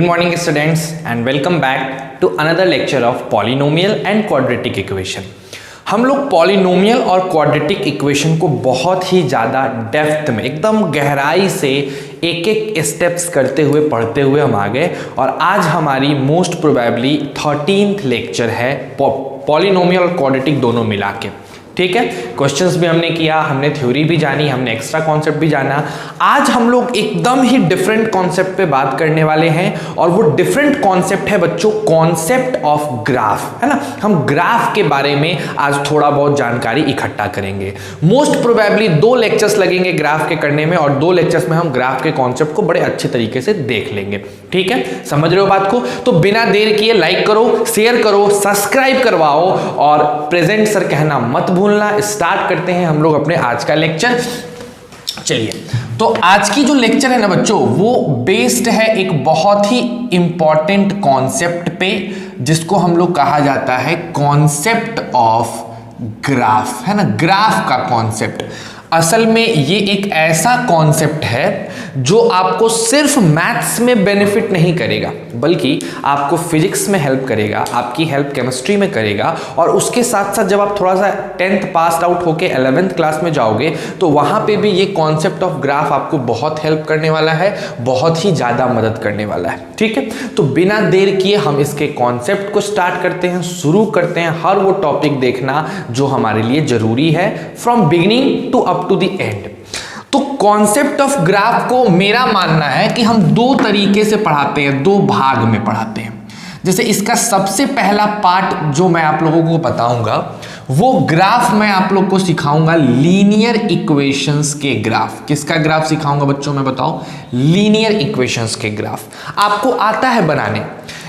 Good morning students and welcome back to another lecture of polynomial and quadratic equation। हम लोग polynomial और quadratic equation को बहुत ही ज़्यादा डेप्थ में एकदम गहराई से एक एक स्टेप्स करते हुए पढ़ते हुए हम आ गए और आज हमारी मोस्ट प्रोबेबली 13th लेक्चर है पॉलिनोमियल और क्वाड्रेटिक दोनों मिला के। ठीक है, क्वेश्चंस भी हमने किया, हमने थ्योरी भी जानी, हमने एक्स्ट्रा कॉन्सेप्ट भी जाना। आज हम लोग एकदम ही डिफरेंट कॉन्सेप्ट पे बात करने वाले हैं और वो डिफरेंट कॉन्सेप्ट है बच्चों कॉन्सेप्ट ऑफ ग्राफ, है ना। हम ग्राफ के बारे में आज थोड़ा बहुत जानकारी इकट्ठा करेंगे। मोस्ट प्रोबेबली 2 लेक्चर्स लगेंगे ग्राफ के करने में और 2 लेक्चर्स में हम ग्राफ के कॉन्सेप्ट को बड़े अच्छे तरीके से देख लेंगे। ठीक है, समझ रहे हो बात को? तो बिना देर किए लाइक करो, शेयर करो, सब्सक्राइब करवाओ और प्रेजेंट सर कहना मत भूलना। स्टार्ट करते हैं हम लोग अपने आज का लेक्चर। चलिए, तो आज की जो लेक्चर है ना बच्चों, वो बेस्ड है एक बहुत ही इंपॉर्टेंट कॉन्सेप्ट पे जिसको हम लोग कहा जाता है कॉन्सेप्ट ऑफ ग्राफ, है ना। ग्राफ का कॉन्सेप्ट असल में ये एक ऐसा कॉन्सेप्ट है जो आपको सिर्फ मैथ्स में बेनिफिट नहीं करेगा बल्कि आपको फिजिक्स में हेल्प करेगा, आपकी हेल्प केमिस्ट्री में करेगा और उसके साथ साथ जब आप थोड़ा सा 10th पास आउट होके 11th क्लास में जाओगे तो वहाँ पे भी ये कॉन्सेप्ट ऑफ ग्राफ आपको बहुत हेल्प करने वाला है, बहुत ही ज़्यादा मदद करने वाला है। ठीक है, तो बिना देर किए हम इसके कॉन्सेप्ट को स्टार्ट करते हैं, शुरू करते हैं। हर वो टॉपिक देखना जो हमारे लिए ज़रूरी है from beginning to up to the end. तो कॉन्सेप्ट ऑफ ग्राफ को मेरा मानना है कि हम 2 तरीके से पढ़ाते हैं, 2 भाग में पढ़ाते हैं। जैसे इसका सबसे पहला पार्ट जो मैं आप लोगों को बताऊंगा वो ग्राफ मैं आप लोग को सिखाऊंगा लीनियर इक्वेशंस के ग्राफ। किसका ग्राफ सिखाऊंगा बच्चों मैं बताओ? लीनियर इक्वेशंस के ग्राफ आपको आता है बनाने,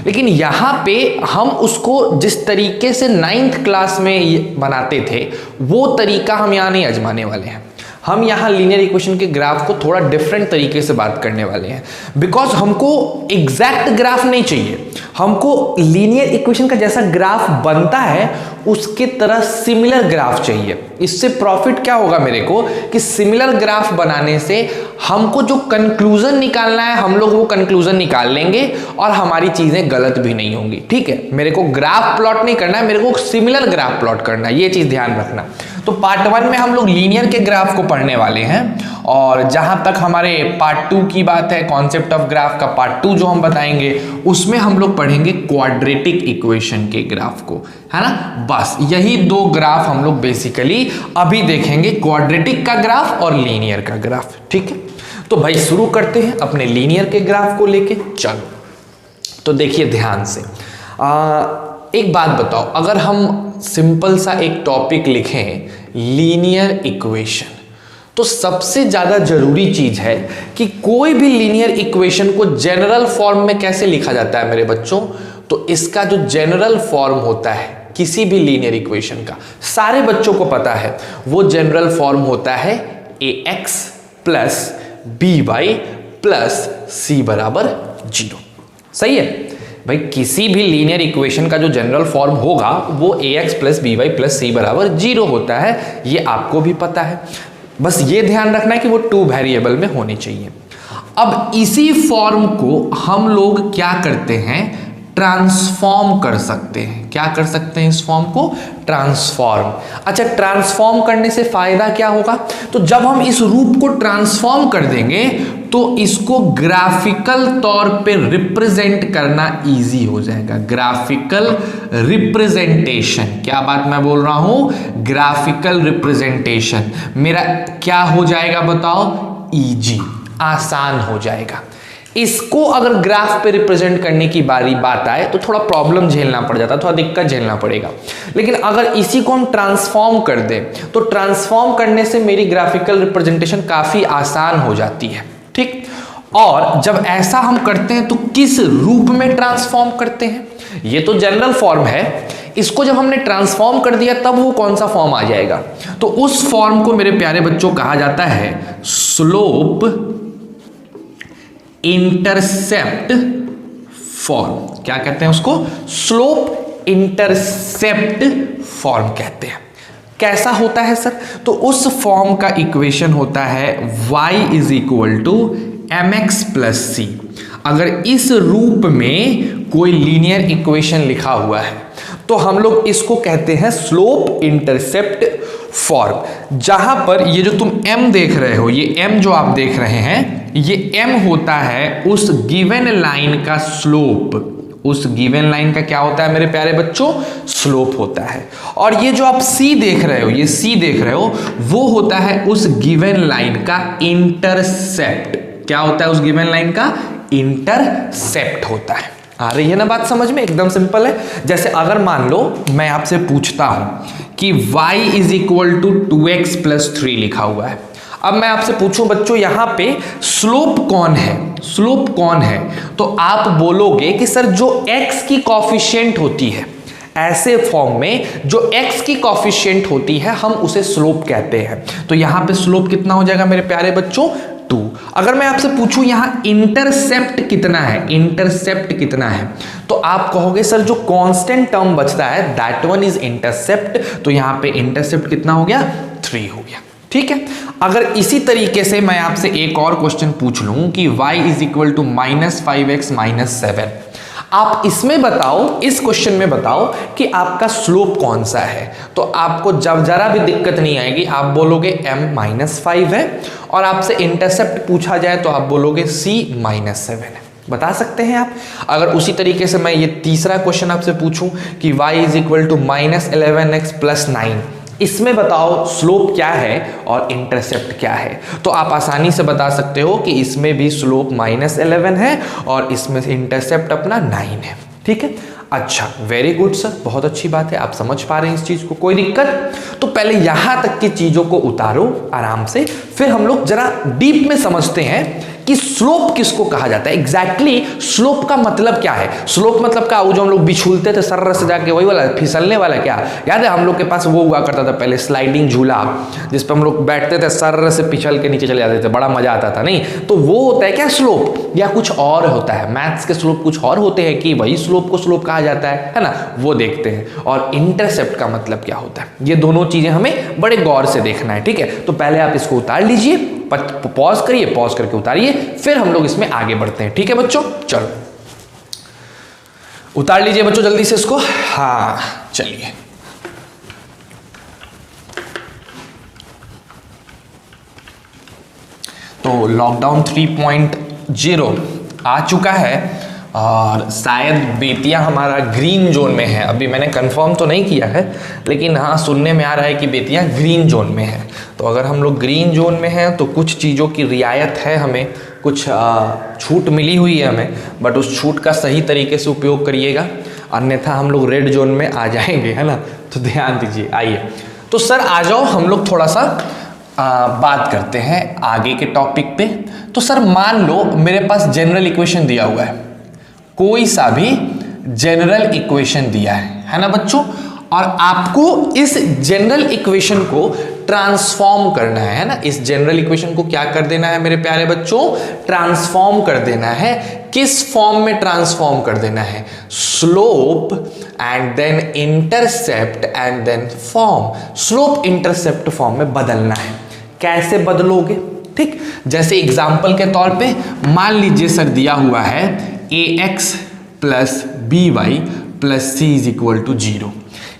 लेकिन यहाँ पे हम उसको जिस तरीके से 9th क्लास में बनाते थे वो तरीका हम यहाँ नहीं आजमाने वाले हैं। हम यहाँ लीनियर इक्वेशन के ग्राफ को थोड़ा डिफरेंट तरीके से बात करने वाले हैं बिकॉज हमको एग्जैक्ट ग्राफ नहीं चाहिए, हमको लीनियर इक्वेशन का जैसा ग्राफ बनता है उसके तरह सिमिलर ग्राफ चाहिए। इससे प्रॉफिट क्या होगा मेरे को कि सिमिलर ग्राफ बनाने से हमको जो कंक्लूजन निकालना है हम लोग वो कंक्लूजन निकाल लेंगे और हमारी चीजें गलत भी नहीं होंगी। ठीक है, मेरे को ग्राफ प्लॉट नहीं करना है, मेरे को सिमिलर ग्राफ प्लॉट करना है, ये चीज ध्यान रखना। तो पार्ट 1 में हम लोग लीनियर के ग्राफ को पढ़ने वाले हैं और जहां तक हमारे पार्ट 2 की बात है कॉन्सेप्ट ऑफ ग्राफ का पार्ट 2 जो हम बताएंगे उसमें हम लोग पढ़ेंगे क्वाड्रेटिक इक्वेशन के ग्राफ को, है ना। बस यही 2 ग्राफ हम लोग बेसिकली अभी देखेंगे, क्वाड्रेटिक का ग्राफ और लीनियर का ग्राफ। ठीक है, तो भाई शुरू करते हैं अपने लीनियर के ग्राफ को लेके। चलो तो देखिए ध्यान से, एक बात बताओ, अगर हम सिंपल सा एक टॉपिक लिखें लीनियर इक्वेशन तो सबसे ज्यादा जरूरी चीज है कि कोई भी लीनियर इक्वेशन को जनरल फॉर्म में कैसे लिखा जाता है मेरे बच्चों। तो इसका जो जनरल फॉर्म होता है किसी भी लीनियर इक्वेशन का, सारे बच्चों को पता है, वो जनरल फॉर्म होता है ax plus by plus c बराबर 0। सही है भाई, किसी भी लीनियर इक्वेशन का जो जनरल फॉर्म होगा वो ax plus by plus c बराबर 0 होता है, ये आपको भी पता है। बस ये ध्यान रखना है कि वो 2 वेरिएबल में होनी चाहिए। अब इसी फॉर्म को हम लोग क्या करते हैं, ट्रांसफॉर्म कर सकते हैं। क्या कर सकते हैं इस फॉर्म को? ट्रांसफॉर्म। अच्छा, ट्रांसफॉर्म करने से फायदा क्या होगा? तो जब हम इस रूप को ट्रांसफॉर्म कर देंगे तो इसको ग्राफिकल तौर पे रिप्रेजेंट करना इजी हो जाएगा। ग्राफिकल रिप्रेजेंटेशन, क्या बात मैं बोल रहा हूं? ग्राफिकल रिप्रेजेंटेशन मेरा क्या हो जाएगा बताओ? इजी, आसान हो जाएगा। इसको अगर ग्राफ पे रिप्रेजेंट करने की बात आए तो थोड़ा प्रॉब्लम झेलना पड़ जाता, थोड़ा दिक्कत झेलना पड़ेगा। लेकिन अगर इसी को हम ट्रांसफॉर्म कर दें तो ट्रांसफॉर्म करने से मेरी ग्राफिकल रिप्रेजेंटेशन काफी आसान हो जाती है। ठीक, और जब ऐसा हम करते हैं तो किस रूप में ट्रांसफॉर्म करते हैं? ये तो जनरल फॉर्म है, इसको जब हमने ट्रांसफॉर्म कर दिया तब वो कौन सा फॉर्म आ जाएगा? तो उस फॉर्म को मेरे प्यारे बच्चों कहा जाता है स्लोप इंटरसेप्ट फॉर्म। क्या कहते हैं उसको? स्लोप इंटरसेप्ट फॉर्म कहते हैं। कैसा होता है सर? तो उस फॉर्म का इक्वेशन होता है y is equal to mx plus C. अगर इस रूप में कोई लीनियर इक्वेशन लिखा हुआ है तो हम लोग इसको कहते हैं स्लोप इंटरसेप्ट फॉर्म। जहां पर ये जो तुम m देख रहे हो, ये m जो आप देख रहे हैं, ये m होता है उस गिवन लाइन का स्लोप। उस गिवन लाइन का क्या होता है मेरे प्यारे बच्चों? स्लोप होता है। और ये जो आप c देख रहे हो, ये c देख रहे हो, वो होता है उस गिवन लाइन का इंटरसेप्ट। क्या होता है उस गिवन लाइन का? इंटरसेप्ट होता है। आ रही है ना बात समझ में? एकदम सिंपल है। जैसे अगर मान लो मैं आपसे पूछता हूं कि y is equal to 2x plus 3 लिखा हुआ है। अब मैं आपसे पूछूं बच्चों यहां पे स्लोप कौन है? स्लोप कौन है? तो आप बोलोगे कि सर जो x की कॉफिशिएंट होती है, ऐसे फॉर्म में जो x की कॉफिशिएंट होती है हम उसे स्लोप कहते हैं। तो यहां पे स्लोप कितना हो जाएगा मेरे प्यारे बच्चों? 2। अगर मैं आपसे पूछूं यहां इंटरसेप्ट कितना है, इंटरसेप्ट कितना है, तो आप कहोगे सर जो कांस्टेंट टर्म बचता है दैट वन इज इंटरसेप्ट। तो यहां पे इंटरसेप्ट कितना हो गया? 3 हो गया। ठीक है। अगर इसी तरीके से मैं आपसे एक और क्वेश्चन पूछ लूं कि y is equal to -5x -7, आप इसमें बताओ, इस क्वेश्चन में बताओ कि आपका स्लोप कौन सा है। तो आपको जब जरा भी दिक्कत नहीं आएगी, आप बोलोगे m-5 है, और आपसे इंटरसेप्ट पूछा जाए तो आप बोलोगे c-7 है। बता सकते हैं आप। अगर उसी तरीके से मैं ये तीसरा क्वेश्चन आपसे पूछूं कि y is equal to -11x plus 9, इसमें बताओ स्लोप क्या है और इंटरसेप्ट क्या है, तो आप आसानी से बता सकते हो कि इसमें भी स्लोप -11 है और इसमें इंटरसेप्ट अपना 9 है। ठीक है। अच्छा, वेरी गुड सर, बहुत अच्छी बात है, आप समझ पा रहे हैं इस चीज को, कोई दिक्कत? तो पहले यहां तक की चीजों को उतारो आराम से, फिर हम लोग जरा डीप में समझते हैं कि स्लोप किसको कहा जाता है। एग्जैक्टली स्लोप का मतलब क्या है? स्लोप मतलब क्या? वो जो हम लोग बिछुलते थे सर्र से जाके, वही वाला फिसलने वाला? क्या याद है हम लोग के पास वो हुआ करता था पहले, स्लाइडिंग झूला, जिस पर हम लोग बैठते थे, सर्र से पिछल के नीचे चले जाते थे, बड़ा मजा आता था। नहीं तो वो होता है क्या स्लोप, या कुछ और होता है? मैथ्स के स्लोप कुछ और होते हैं कि वही स्लोप को स्लोप कहा जाता है ना? वो देखते हैं। और इंटरसेप्ट का मतलब क्या होता है, ये दोनों चीजें हमें बड़े गौर से देखना है। ठीक है। तो पहले आप इसको उतार लीजिए, पॉज करिए, पॉज करके उतारिए, फिर हम लोग इसमें आगे बढ़ते हैं। ठीक है बच्चों, चलो उतार लीजिए बच्चों जल्दी से इसको। हाँ चलिए, तो लॉकडाउन 3.0 आ चुका है और शायद बेतिया हमारा ग्रीन जोन में है। अभी मैंने कंफर्म तो नहीं किया है, लेकिन हाँ सुनने में आ रहा है कि बेतिया ग्रीन जोन में है। तो अगर हम लोग ग्रीन जोन में हैं तो कुछ चीज़ों की रियायत है, हमें कुछ छूट मिली हुई है हमें, बट उस छूट का सही तरीके से उपयोग करिएगा, अन्यथा हम लोग रेड जोन में आ जाएंगे, है ना? तो ध्यान दीजिए। आइए तो सर आ जाओ, हम लोग थोड़ा सा बात करते हैं आगे के टॉपिक पे। तो सर मान लो मेरे पास जनरल इक्वेशन दिया हुआ है, कोई सा भी जनरल इक्वेशन दिया है ना बच्चों, और आपको इस जनरल इक्वेशन को ट्रांसफॉर्म करना है ना? इस जनरल इक्वेशन को क्या कर देना है मेरे प्यारे बच्चों? ट्रांसफॉर्म कर देना है। किस फॉर्म में ट्रांसफॉर्म कर देना है? Slope and then intercept and then form. Slope intercept form में बदलना है। कैसे बदलोगे? ठीक, जैसे एग्जाम्पल के तौर पे मान लीजिए सर दिया हुआ है ax plus by plus c is equal to 0।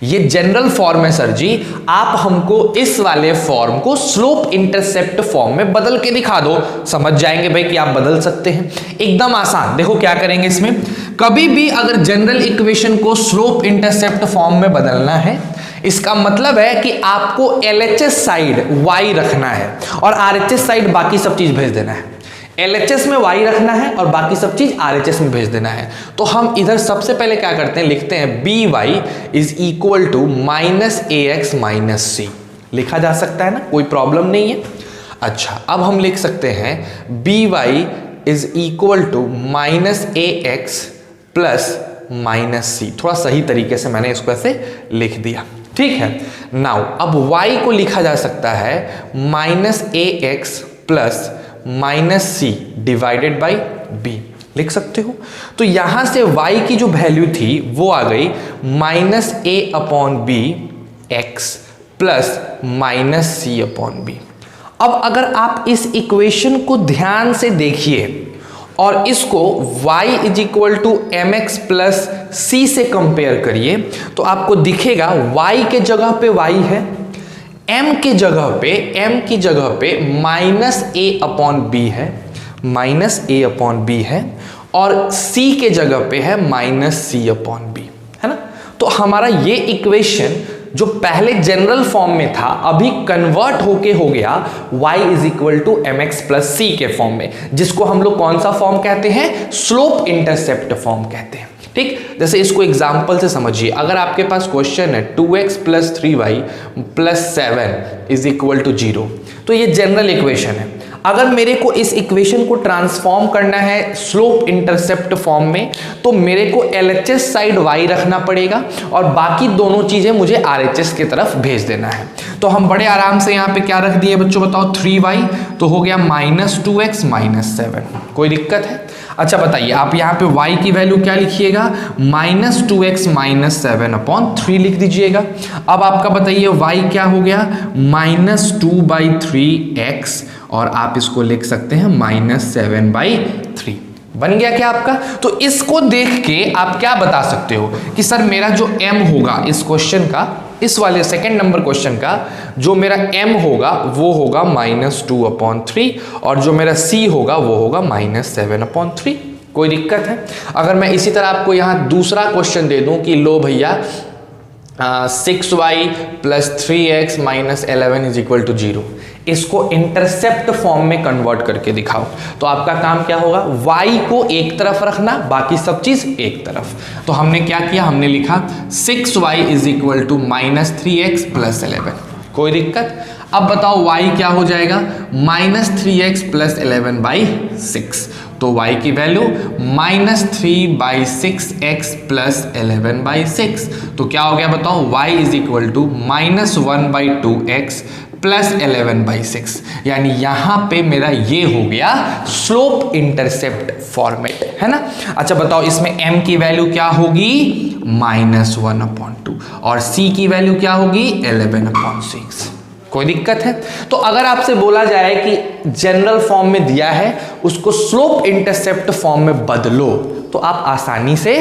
ये जनरल फॉर्म है सर जी, आप हमको इस वाले फॉर्म को स्लोप इंटरसेप्ट फॉर्म में बदल के दिखा दो, समझ जाएंगे भाई कि आप बदल सकते हैं। एकदम आसान। देखो क्या करेंगे इसमें, कभी भी अगर जनरल इक्वेशन को स्लोप इंटरसेप्ट फॉर्म में बदलना है, इसका मतलब है कि आपको LHS साइड y रखना है और RHS साइड बाकी सब चीज भेज देना है। LHS में y रखना है और बाकी सब चीज RHS में भेज देना है। तो हम इधर सबसे पहले क्या करते हैं, लिखते हैं by is equal to -ax minus c। लिखा जा सकता है ना, कोई प्रॉब्लम नहीं है। अच्छा, अब हम लिख सकते हैं by is equal to -ax plus -c। थोड़ा सही तरीके से मैंने इसको ऐसे लिख दिया। ठीक है। नाउ अब y को लिखा जा सकता है -ax plus -c divided by b, लिख सकते हो। तो यहां से y की जो वैल्यू थी वो आ गई -a/b x प्लस -c/b। अब अगर आप इस इक्वेशन को ध्यान से देखिए और इसको y is equal to M X plus C से कंपेयर करिए तो आपको दिखेगा y के जगह पे y है, m की जगह पे माइनस ए अपॉन बी है, और c के जगह पे है माइनस सी अपॉन बी, है ना। तो हमारा ये इक्वेशन जो पहले जनरल फॉर्म में था अभी कन्वर्ट होके हो गया y is equal to M X plus C के फॉर्म में, जिसको हम लोग कौन सा फॉर्म कहते हैं, स्लोप इंटरसेप्ट फॉर्म कहते हैं। ठीक, जैसे इसको एग्जांपल से समझिए। अगर आपके पास क्वेश्चन है 2x plus 3y plus 7 is equal to 0, तो ये जनरल इक्वेशन है। अगर मेरे को इस इक्वेशन को ट्रांसफॉर्म करना है स्लोप इंटरसेप्ट फॉर्म में, तो मेरे को LHS साइड y रखना पड़ेगा और बाकी दोनों चीजें मुझे RHS की तरफ भेज देना है। तो हम बड़े आराम से यहाँ पे क्या रख दिए बच्चों, बताओ 3y, तो हो गया माइनस 2x माइनस 7। कोई दिक्कत है? अच्छा बताइए, आप यहाँ पे y की वैल्यू क्या लिखिएगा, माइनस 2x माइनस 7 अपॉन 3 लिख दीजिएगा। अब आपका बताइए y क्या हो गया, माइनस 2/3x, और आप इसको लिख सकते हैं माइनस 7/3। बन गया क्या आपका? तो इसको देख के आप क्या बता सकते हो कि सर मेरा जो m होगा इस क्वेश्चन का, इस वाले सेकंड नंबर क्वेश्चन का जो मेरा m होगा वो होगा -2/3, और जो मेरा c होगा वो होगा -7/3। कोई दिक्कत है? अगर मैं इसी तरह आपको यहाँ दूसरा क्वेश्चन दे दूं कि लो भैया 6y plus 3x minus 11 is equal to 0, इसको इंटरसेप्ट फॉर्म में कन्वर्ट करके दिखाओ, तो आपका काम क्या होगा, y को एक तरफ रखना, बाकी सब चीज एक तरफ। तो हमने क्या किया, हमने लिखा 6y is equal to minus 3x plus 11। कोई दिक्कत? अब बताओ y क्या हो जाएगा, माइनस 3x प्लस 11/6, तो y की वैल्यू माइनस 3/6x प्लस 11/6, तो क्या हो गया बताओ, y is equal to minus 1/2x plus 11/6, यानी यहां पे मेरा ये हो गया स्लोप इंटरसेप्ट फॉर्मेट, है ना। अच्छा बताओ, इसमें m की वैल्यू क्या होगी, -1/2, और c की वैल्यू क्या होगी, 11/6। कोई दिक्कत है? तो अगर आपसे बोला जाए कि जनरल फॉर्म में दिया है उसको स्लोप इंटरसेप्ट फॉर्म में बदलो, तो आप आसानी से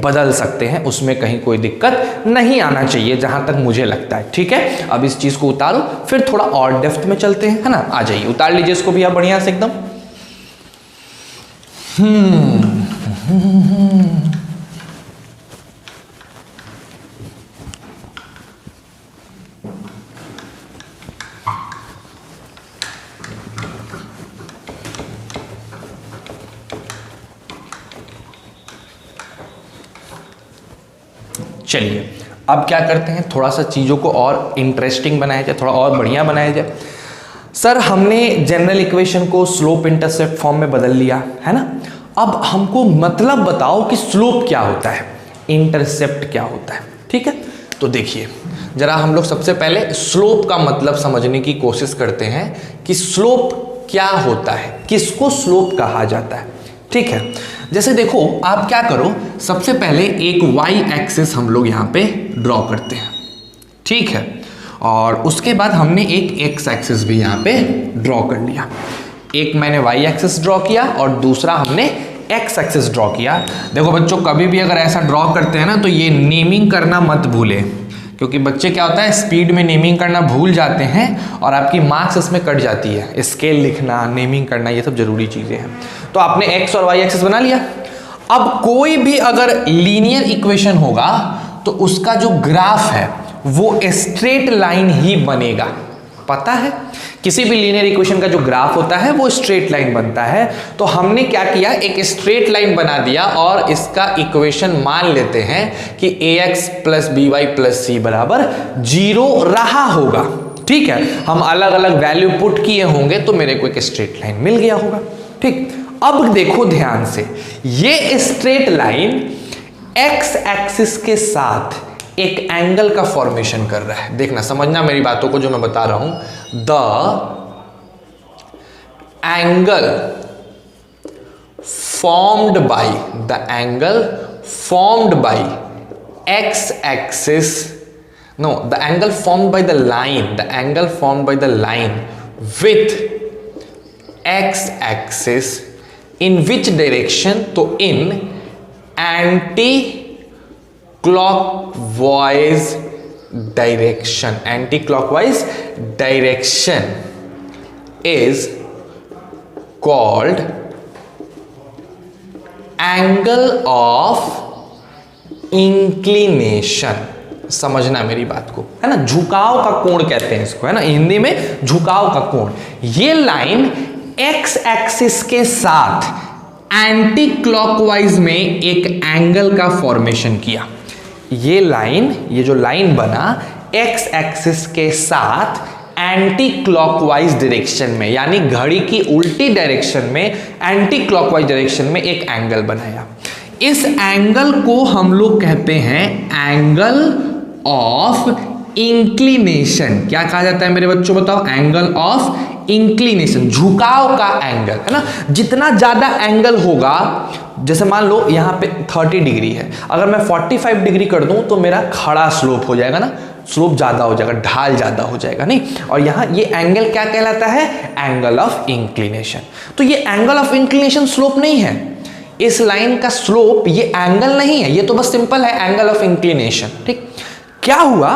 बदल सकते हैं, उसमें कहीं कोई दिक्कत नहीं आना चाहिए जहां तक मुझे लगता है। ठीक है, अब इस चीज को उतारो, फिर थोड़ा और डेप्थ में चलते हैं, है ना। आ जाइए, उतार लीजिए इसको भी आप बढ़िया से एकदम। चलिए अब क्या करते हैं, थोड़ा सा चीज़ों को और इंटरेस्टिंग बनाया जाए, थोड़ा और बढ़िया बनाया जाए। सर हमने जनरल इक्वेशन को स्लोप इंटरसेप्ट फॉर्म में बदल लिया, है ना। अब हमको मतलब बताओ कि स्लोप क्या होता है, इंटरसेप्ट क्या होता है। ठीक है, तो देखिए जरा हम लोग सबसे पहले स्लोप का मतलब समझने की कोशिश करते हैं कि स्लोप क्या होता है, किसको स्लोप कहा जाता है। ठीक है, जैसे देखो आप क्या करो, सबसे पहले एक y एक्सिस हम लोग यहाँ पे ड्रॉ करते हैं। ठीक है, और उसके बाद हमने एक x एक्सिस भी यहाँ पे ड्रॉ कर लिया। एक मैंने y एक्सिस ड्रॉ किया और दूसरा हमने x एक्सिस ड्रॉ किया। देखो बच्चों, कभी भी अगर ऐसा ड्रॉ करते हैं ना तो ये नेमिंग करना मत भूलें, क्योंकि बच्चे क्या होता है स्पीड में नेमिंग करना भूल जाते हैं और आपकी मार्क्स इसमें कट जाती है। स्केल लिखना, नेमिंग करना, ये सब जरूरी चीजें हैं। तो आपने x और y एक्सिस बना लिया। अब कोई भी अगर लीनियर इक्वेशन होगा तो उसका जो ग्राफ है वो स्ट्रेट लाइन ही बनेगा। पता है, किसी भी लीनियर इक्वेशन का जो ग्राफ होता है वो स्ट्रेट लाइन बनता है। तो हमने क्या किया, एक स्ट्रेट लाइन बना दिया और इसका इक्वेशन मान लेते हैं कि ax plus by plus c बराबर 0 रहा होगा। ठीक है, हम अलग अलग वैल्यू पुट किए होंगे तो मेरे को एक स्ट्रेट लाइन मिल गया होगा। ठीक, अब देखो ध्यान से, ये स्ट्रेट लाइन x एक्सिस के साथ एक एंगल का फॉर्मेशन कर रहा है। देखना, समझना मेरी बातों को जो मैं बता रहा हूं। The angle formed by x axis, no, the angle formed by the line with x axis in which direction, तो in anticlockwise direction, anticlockwise direction is called angle of inclination. समझना मेरी बात को, है ना, झुकाव का कोण कहते हैं इसको, है ना, हिंदी में झुकाव का कोण। ये लाइन एक्स एक्सिस के साथ एंटी क्लॉकवाइज में एक एंगल का फॉर्मेशन किया। ये लाइन, ये जो लाइन बना एक्स एक्सिस के साथ एंटी क्लॉकवाइज डायरेक्शन में, यानी घड़ी की उल्टी डायरेक्शन में एंटी क्लॉकवाइज डायरेक्शन में एक एंगल बनाया। इस एंगल को हम लोग कहते हैं एंगल ऑफ इंक्लिनेशन। क्या कहा जाता है मेरे बच्चों, बताओ? एंगल ऑफ इंक्लिनेशन, झुकाव का एंगल, है ना। जितना ज्यादा एंगल होगा, जैसे मान लो यहाँ पे 30 डिग्री है, अगर मैं 45 डिग्री कर दूं तो मेरा खड़ा स्लोप हो जाएगा ना, स्लोप ज्यादा हो जाएगा, ढाल ज्यादा हो जाएगा, नहीं। और यहाँ ये एंगल क्या कहलाता है? Angle of inclination. तो ये एंगल ऑफ इंक्लिनेशन स्लोप नहीं है, इस लाइन का स्लोप ये एंगल नहीं है, ये तो बस सिंपल है एंगल ऑफ इंक्लिनेशन। ठीक, क्या हुआ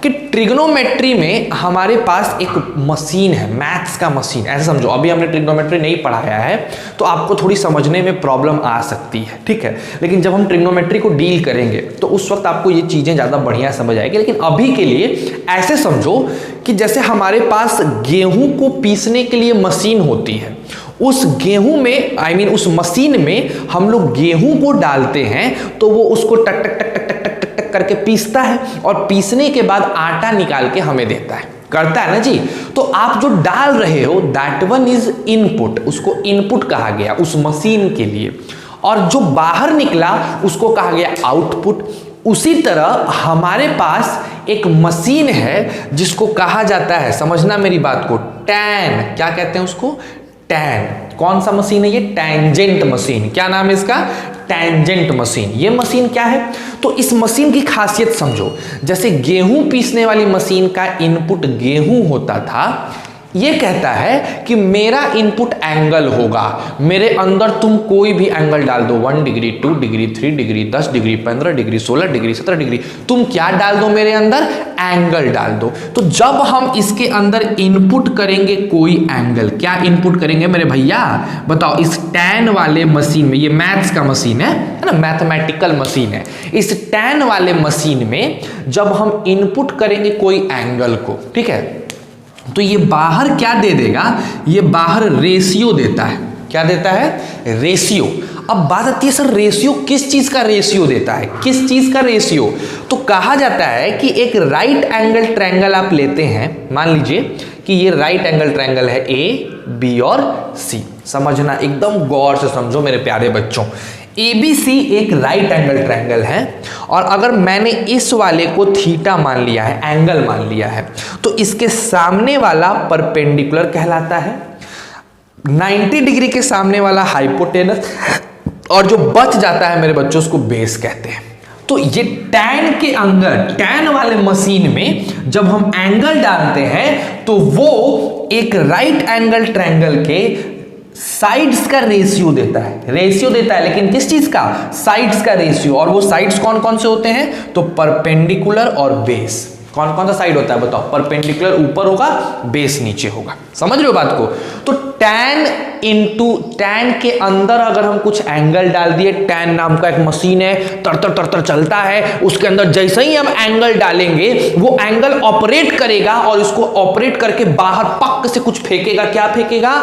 कि ट्रिग्नोमेट्री में हमारे पास एक मशीन है, मैथ्स का मशीन, ऐसे समझो। अभी हमने ट्रिग्नोमेट्री नहीं पढ़ाया है तो आपको थोड़ी समझने में प्रॉब्लम आ सकती है, ठीक है, लेकिन जब हम ट्रिग्नोमेट्री को डील करेंगे तो उस वक्त आपको ये चीज़ें ज़्यादा बढ़िया समझ आएगी। लेकिन अभी के लिए ऐसे समझो कि जैसे हमारे पास गेहूं को पीसने के लिए मशीन होती है, उस गेहूं में उस मशीन में हम लोग गेहूं को डालते हैं तो वो उसको टक टक टक टक टक टक टक टक करके पीसता है और पीसने के बाद आटा निकाल के हमें देता है, करता है ना जी। तो आप जो डाल रहे हो दैट वन इज इनपुट, उसको इनपुट कहा गया उस मशीन के लिए, और जो बाहर निकला उसको कहा गया आउटपुट। उसी तरह हमारे पास एक मशीन है जिसको कहा जाता है, समझना मेरी बात को, टैन। क्या कहते हैं उसको? टैन। कौन सा मशीन है ये? Tangent machine. क्या नाम है इसका? Tangent machine. ये मशीन क्या है? तो इस मशीन की खासियत समझो। जैसे गेहूं पीसने वाली मशीन का इनपुट गेहूं होता था, ये कहता है कि मेरा इनपुट एंगल होगा, मेरे अंदर तुम कोई भी एंगल डाल दो, 1 degree, 2 degree, 3 degree, 10 degree, 15 degree, 16 degree, 17 degree, तुम क्या डाल दो मेरे अंदर? एंगल डाल दो। तो जब हम इसके अंदर इनपुट करेंगे कोई एंगल, क्या इनपुट करेंगे मेरे भैया? बताओ। इस टैन वाले मशीन में, ये मैथ्स का मशीन है ना, मैथमेटिकल मशीन है, इस टैन वाले मशीन में जब हम इनपुट करेंगे कोई एंगल को, ठीक है, तो ये बाहर क्या दे देगा? ये बाहर रेशियो देता है। क्या देता है? रेशियो। अब बात आती है, सर रेशियो किस चीज का रेशियो देता है? किस चीज का रेशियो? तो कहा जाता है कि एक राइट एंगल ट्रायंगल आप लेते हैं, मान लीजिए कि ये राइट एंगल ट्रायंगल है, ए, बी और सी। समझना, एकदम गौर से समझो मेरे प्यारे बच्चों। ABC एक राइट एंगल ट्रायंगल है, और अगर मैंने इस वाले को थीटा मान लिया है, एंगल मान लिया है, तो इसके सामने वाला परपेंडिकुलर कहलाता है, 90 डिग्री के सामने वाला हाइपोटेनस, और जो बच जाता है मेरे बच्चों उसको बेस कहते हैं। तो ये टैन के अंदर, टैन वाले मशीन में जब हम एंगल डालते हैं तो वो एक राइट एंगल ट्रायंगल के साइड्स का रेशियो देता है। रेशियो देता है, लेकिन किस चीज का? साइड्स का रेशियो। और वो साइड्स कौन कौन से होते हैं? तो परपेंडिकुलर और बेस। कौन कौन सा साइड होता है बताओ? परपेंडिकुलर ऊपर होगा, बेस नीचे होगा। समझ रहे हो बात को? तो टैन इंटू टैन के अंदर अगर हम कुछ एंगल डाल दिए, टैन नाम का एक मशीन है, तरतर तरतर चलता है, उसके अंदर जैसे ही हम एंगल डालेंगे वो एंगल ऑपरेट करेगा और इसको ऑपरेट करके बाहर पक से कुछ फेंकेगा। क्या फेंकेगा?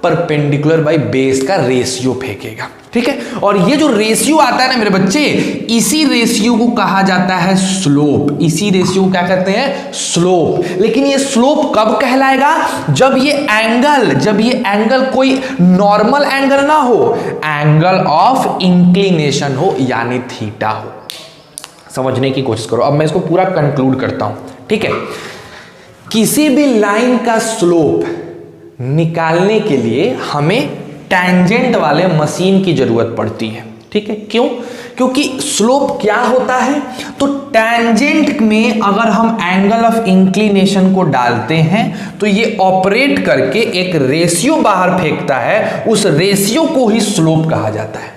परपेंडिकुलर बाय बेस का रेशियो फेंकेगा, ठीक है। और ये जो रेशियो आता है ना मेरे बच्चे, इसी रेशियो को कहा जाता है स्लोप। इसी रेशियो को क्या कहते हैं? स्लोप। लेकिन ये स्लोप कब कहलाएगा? जब ये एंगल कोई नॉर्मल एंगल ना हो, एंगल ऑफ इंक्लिनेशन हो, यानी थीटा हो। समझने की कोशिश करो। अब मैं इसको पूरा कंक्लूड करता हूं, ठीक है। किसी भी लाइन का स्लोप निकालने के लिए हमें टैंजेंट वाले मशीन की जरूरत पड़ती है, ठीक है। क्यों? क्योंकि स्लोप क्या होता है, तो टेंजेंट में अगर हम एंगल ऑफ इंक्लिनेशन को डालते हैं तो ये ऑपरेट करके एक रेशियो बाहर फेंकता है, उस रेशियो को ही स्लोप कहा जाता है।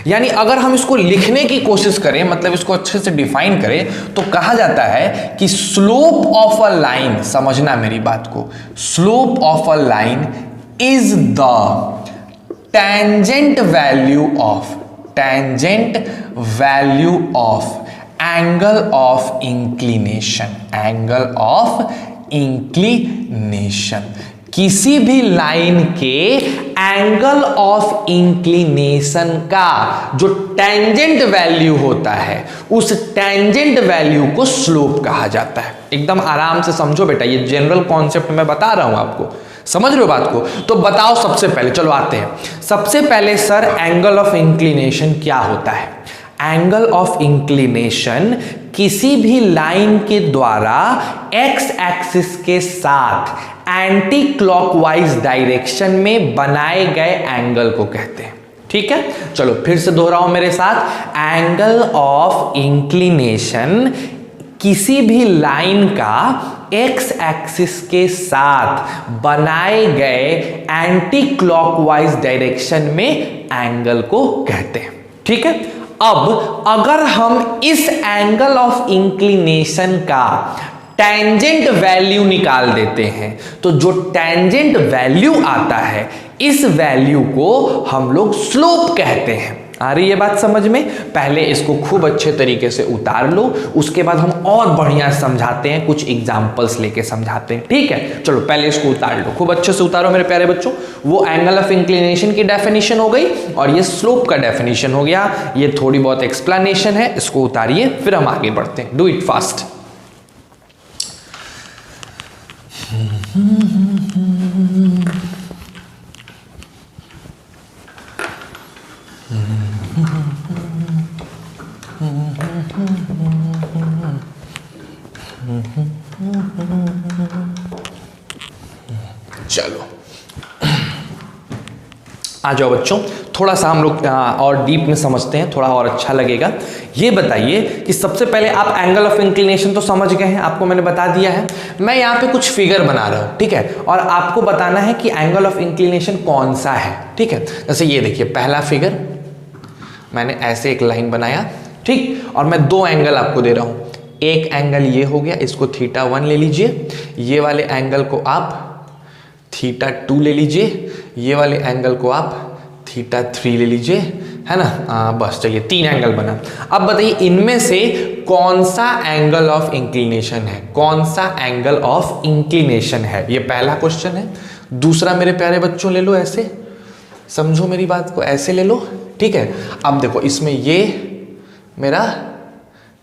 यानी अगर हम इसको लिखने की कोशिश करें, मतलब इसको अच्छे से डिफाइन करें, तो कहा जाता है कि स्लोप ऑफ अ लाइन, समझना मेरी बात को, slope of a line is the tangent value of angle of inclination, angle of inclination. किसी भी लाइन के एंगल ऑफ इंक्लिनेशन का जो टेंजेंट वैल्यू होता है, उस टेंजेंट वैल्यू को स्लोप कहा जाता है। एकदम आराम से समझो बेटा, ये जनरल कॉन्सेप्ट मैं बता रहा हूं आपको, समझ रहे हो बात को? तो बताओ सबसे पहले, चलो आते हैं सबसे पहले, सर एंगल ऑफ इंक्लिनेशन क्या होता है? एंगल ऑफ इंक्लिनेशन किसी भी लाइन के द्वारा एक्स एक्सिस के साथ एंटी क्लॉकवाइज डायरेक्शन में बनाए गए एंगल को कहते हैं। ठीक है, चलो फिर से दोहराओ मेरे साथ, एंगल ऑफ इंक्लिनेशन किसी भी लाइन का एक्स एक्सिस के साथ बनाए गए एंटी क्लॉकवाइज डायरेक्शन में एंगल को कहते हैं। ठीक है, अब अगर हम इस एंगल ऑफ इंक्लिनेशन का टेंजेंट वैल्यू निकाल देते हैं, तो जो टेंजेंट वैल्यू आता है, इस वैल्यू को हम लोग स्लोप कहते हैं। आ रही है बात समझ में? पहले इसको खूब अच्छे तरीके से उतार लो, उसके बाद हम और बढ़िया समझाते हैं, कुछ एग्जांपल्स लेके समझाते हैं। ठीक है, चलो पहले इसको उतार लो, खूब अच्छे से उतारो मेरे प्यारे बच्चों। वो एंगल ऑफ इंक्लिनेशन की डेफिनेशन हो गई और ये स्लोप का डेफिनेशन हो गया। ये थोड़ी बहुत एक्सप्लेनेशन है, इसको उतारिए, फिर हम आगे बढ़ते हैं। Do it fast. चलो आ जाओ बच्चों, थोड़ा सा हम लोग और डीप में समझते हैं, थोड़ा और अच्छा लगेगा। ये बताइए कि सबसे पहले आप एंगल ऑफ इंक्लिनेशन तो समझ गए हैं, आपको मैंने बता दिया है। मैं यहाँ पे कुछ फिगर बना रहा हूँ, ठीक है, और आपको बताना है कि एंगल ऑफ इंक्लिनेशन कौन सा है। ठीक है, जैसे ये देखिए पहला फिगर, मैंने ऐसे एक लाइन बनाया, ठीक, और मैं दो एंगल आपको दे रहा हूँ। एक एंगल ये हो गया, इसको θ1 ले लीजिए, ये वाले एंगल को आप θ2 ले लीजिए, ये वाले एंगल को आप θ3 ले लीजिए, है ना। बस चलिए 3 एंगल बना। अब बताइए इनमें से कौन सा एंगल ऑफ इंक्लिनेशन है, कौन सा एंगल ऑफ इंक्लिनेशन है, ये पहला क्वेश्चन है। दूसरा मेरे प्यारे बच्चों ले लो ऐसे, समझो मेरी बात को, ऐसे ले लो, ठीक है। अब देखो इसमें ये मेरा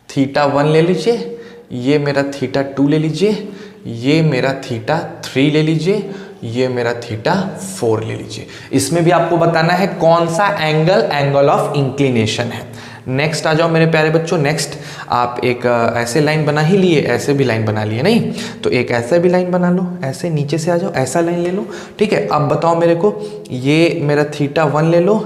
θ1 ले लीजिए, ये मेरा θ2 ले लीजिए, ये मेरा θ3 ले लीजिए, ये मेरा θ4 ले लीजिए। इसमें भी आपको बताना है कौन सा एंगल ऑफ इंक्लिनेशन है। नेक्स्ट आ जाओ मेरे प्यारे बच्चों, नेक्स्ट आप एक ऐसे लाइन बना ही लिए, ऐसे भी लाइन बना लिए नहीं, तो एक ऐसा भी लाइन बना लो, ऐसे नीचे से आ जाओ, ऐसा लाइन ले लो, ठीक है। अब बताओ मेरे को, ये मेरा θ1 ले लो,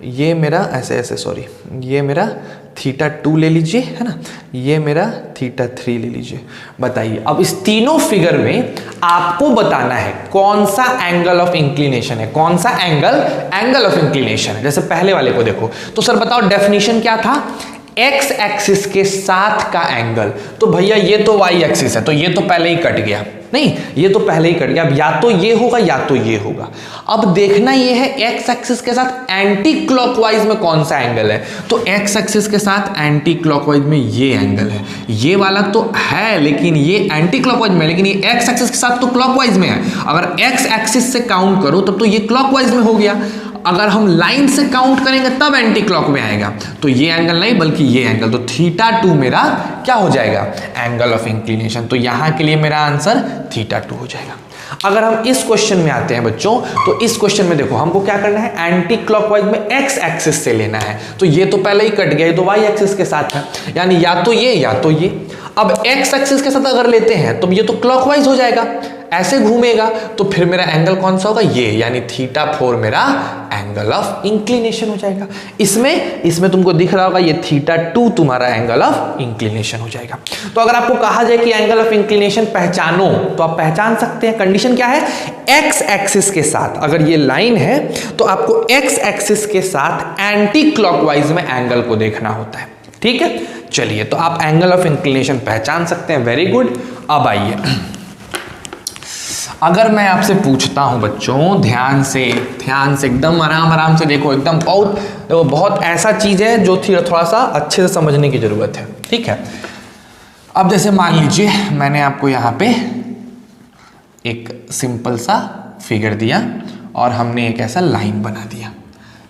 ये मेरा ऐसे सॉरी, ये मेरा θ2 ले लीजिए, है ना, ये मेरा θ3 ले लीजिए। बताइए अब इस तीनों फिगर में आपको बताना है कौन सा एंगल ऑफ इंक्लिनेशन है, कौन सा एंगल ऑफ इंक्लिनेशन है। जैसे पहले वाले को देखो, तो सर बताओ डेफिनेशन क्या था, एक्स एक्सिस के साथ का एंगल, तो भैया ये तो वाई एक्सिस है, तो ये तो पहले ही कट गया, नहीं ये तो पहले ही कट गया। अब या तो ये होगा या तो ये होगा। अब देखना ये है एक्स एक्सिस के साथ एंटी क्लॉकवाइज में कौन सा एंगल है, तो एक्स एक्सिस के साथ एंटी क्लॉकवाइज में ये एंगल है, ये वाला तो है लेकिन ये एंटी क्लॉकवाइज में, लेकिन ये एक्स एक्सिस के साथ तो क्लॉकवाइज में है। अगर एक्स एक्सिस से काउंट करो तब तो ये क्लॉकवाइज में हो गया, अगर हम लाइन से काउंट करेंगे तब एंटी क्लॉक में आएगा, तो ये एंगल नहीं बल्कि ये एंगल, तो θ2 मेरा क्या हो जाएगा, एंगल ऑफ इंक्लिनेशन। तो यहां के लिए मेरा आंसर θ2 हो जाएगा। अगर हम इस क्वेश्चन में आते हैं बच्चों, तो इस क्वेश्चन में देखो हमको क्या करना है, एंटी क्लॉकवाइज में एक्स एक्सिस से लेना है, तो ये तो पहले ही कट गया, ये तो वाई एक्सिस के साथ है, यानी या तो ये या तो ये। अब एक्स एक्सिस के साथ अगर लेते हैं तो ये तो क्लॉकवाइज हो जाएगा, ऐसे घूमेगा तो फिर मेरा एंगल कौन सा होगा, ये, यानी θ4 मेरा एंगल ऑफ इंक्लिनेशन हो जाएगा। इसमें तुमको दिख रहा होगा ये θ2 तुम्हारा एंगल ऑफ इंक्लिनेशन हो जाएगा। तो अगर आपको कहा जाए कि एंगल ऑफ इंक्लिनेशन पहचानो तो आप पहचान सकते हैं। कंडीशन क्या है, एक्स एक्सिस के साथ, अगर ये लाइन है तो आपको एक्स एक्सिस के साथ एंटी क्लॉकवाइज में एंगल को देखना होता है। ठीक है, चलिए, तो आप एंगल ऑफ इंक्लिनेशन पहचान सकते हैं, वेरी गुड। अब आइए, अगर मैं आपसे पूछता हूं बच्चों, ध्यान से एकदम आराम से देखो, एकदम बहुत ऐसा चीज है जो थोड़ा सा अच्छे से समझने की जरूरत है। ठीक है, अब जैसे मान लीजिए मैंने आपको यहाँ पे एक सिंपल सा फिगर दिया और हमने एक ऐसा लाइन बना दिया,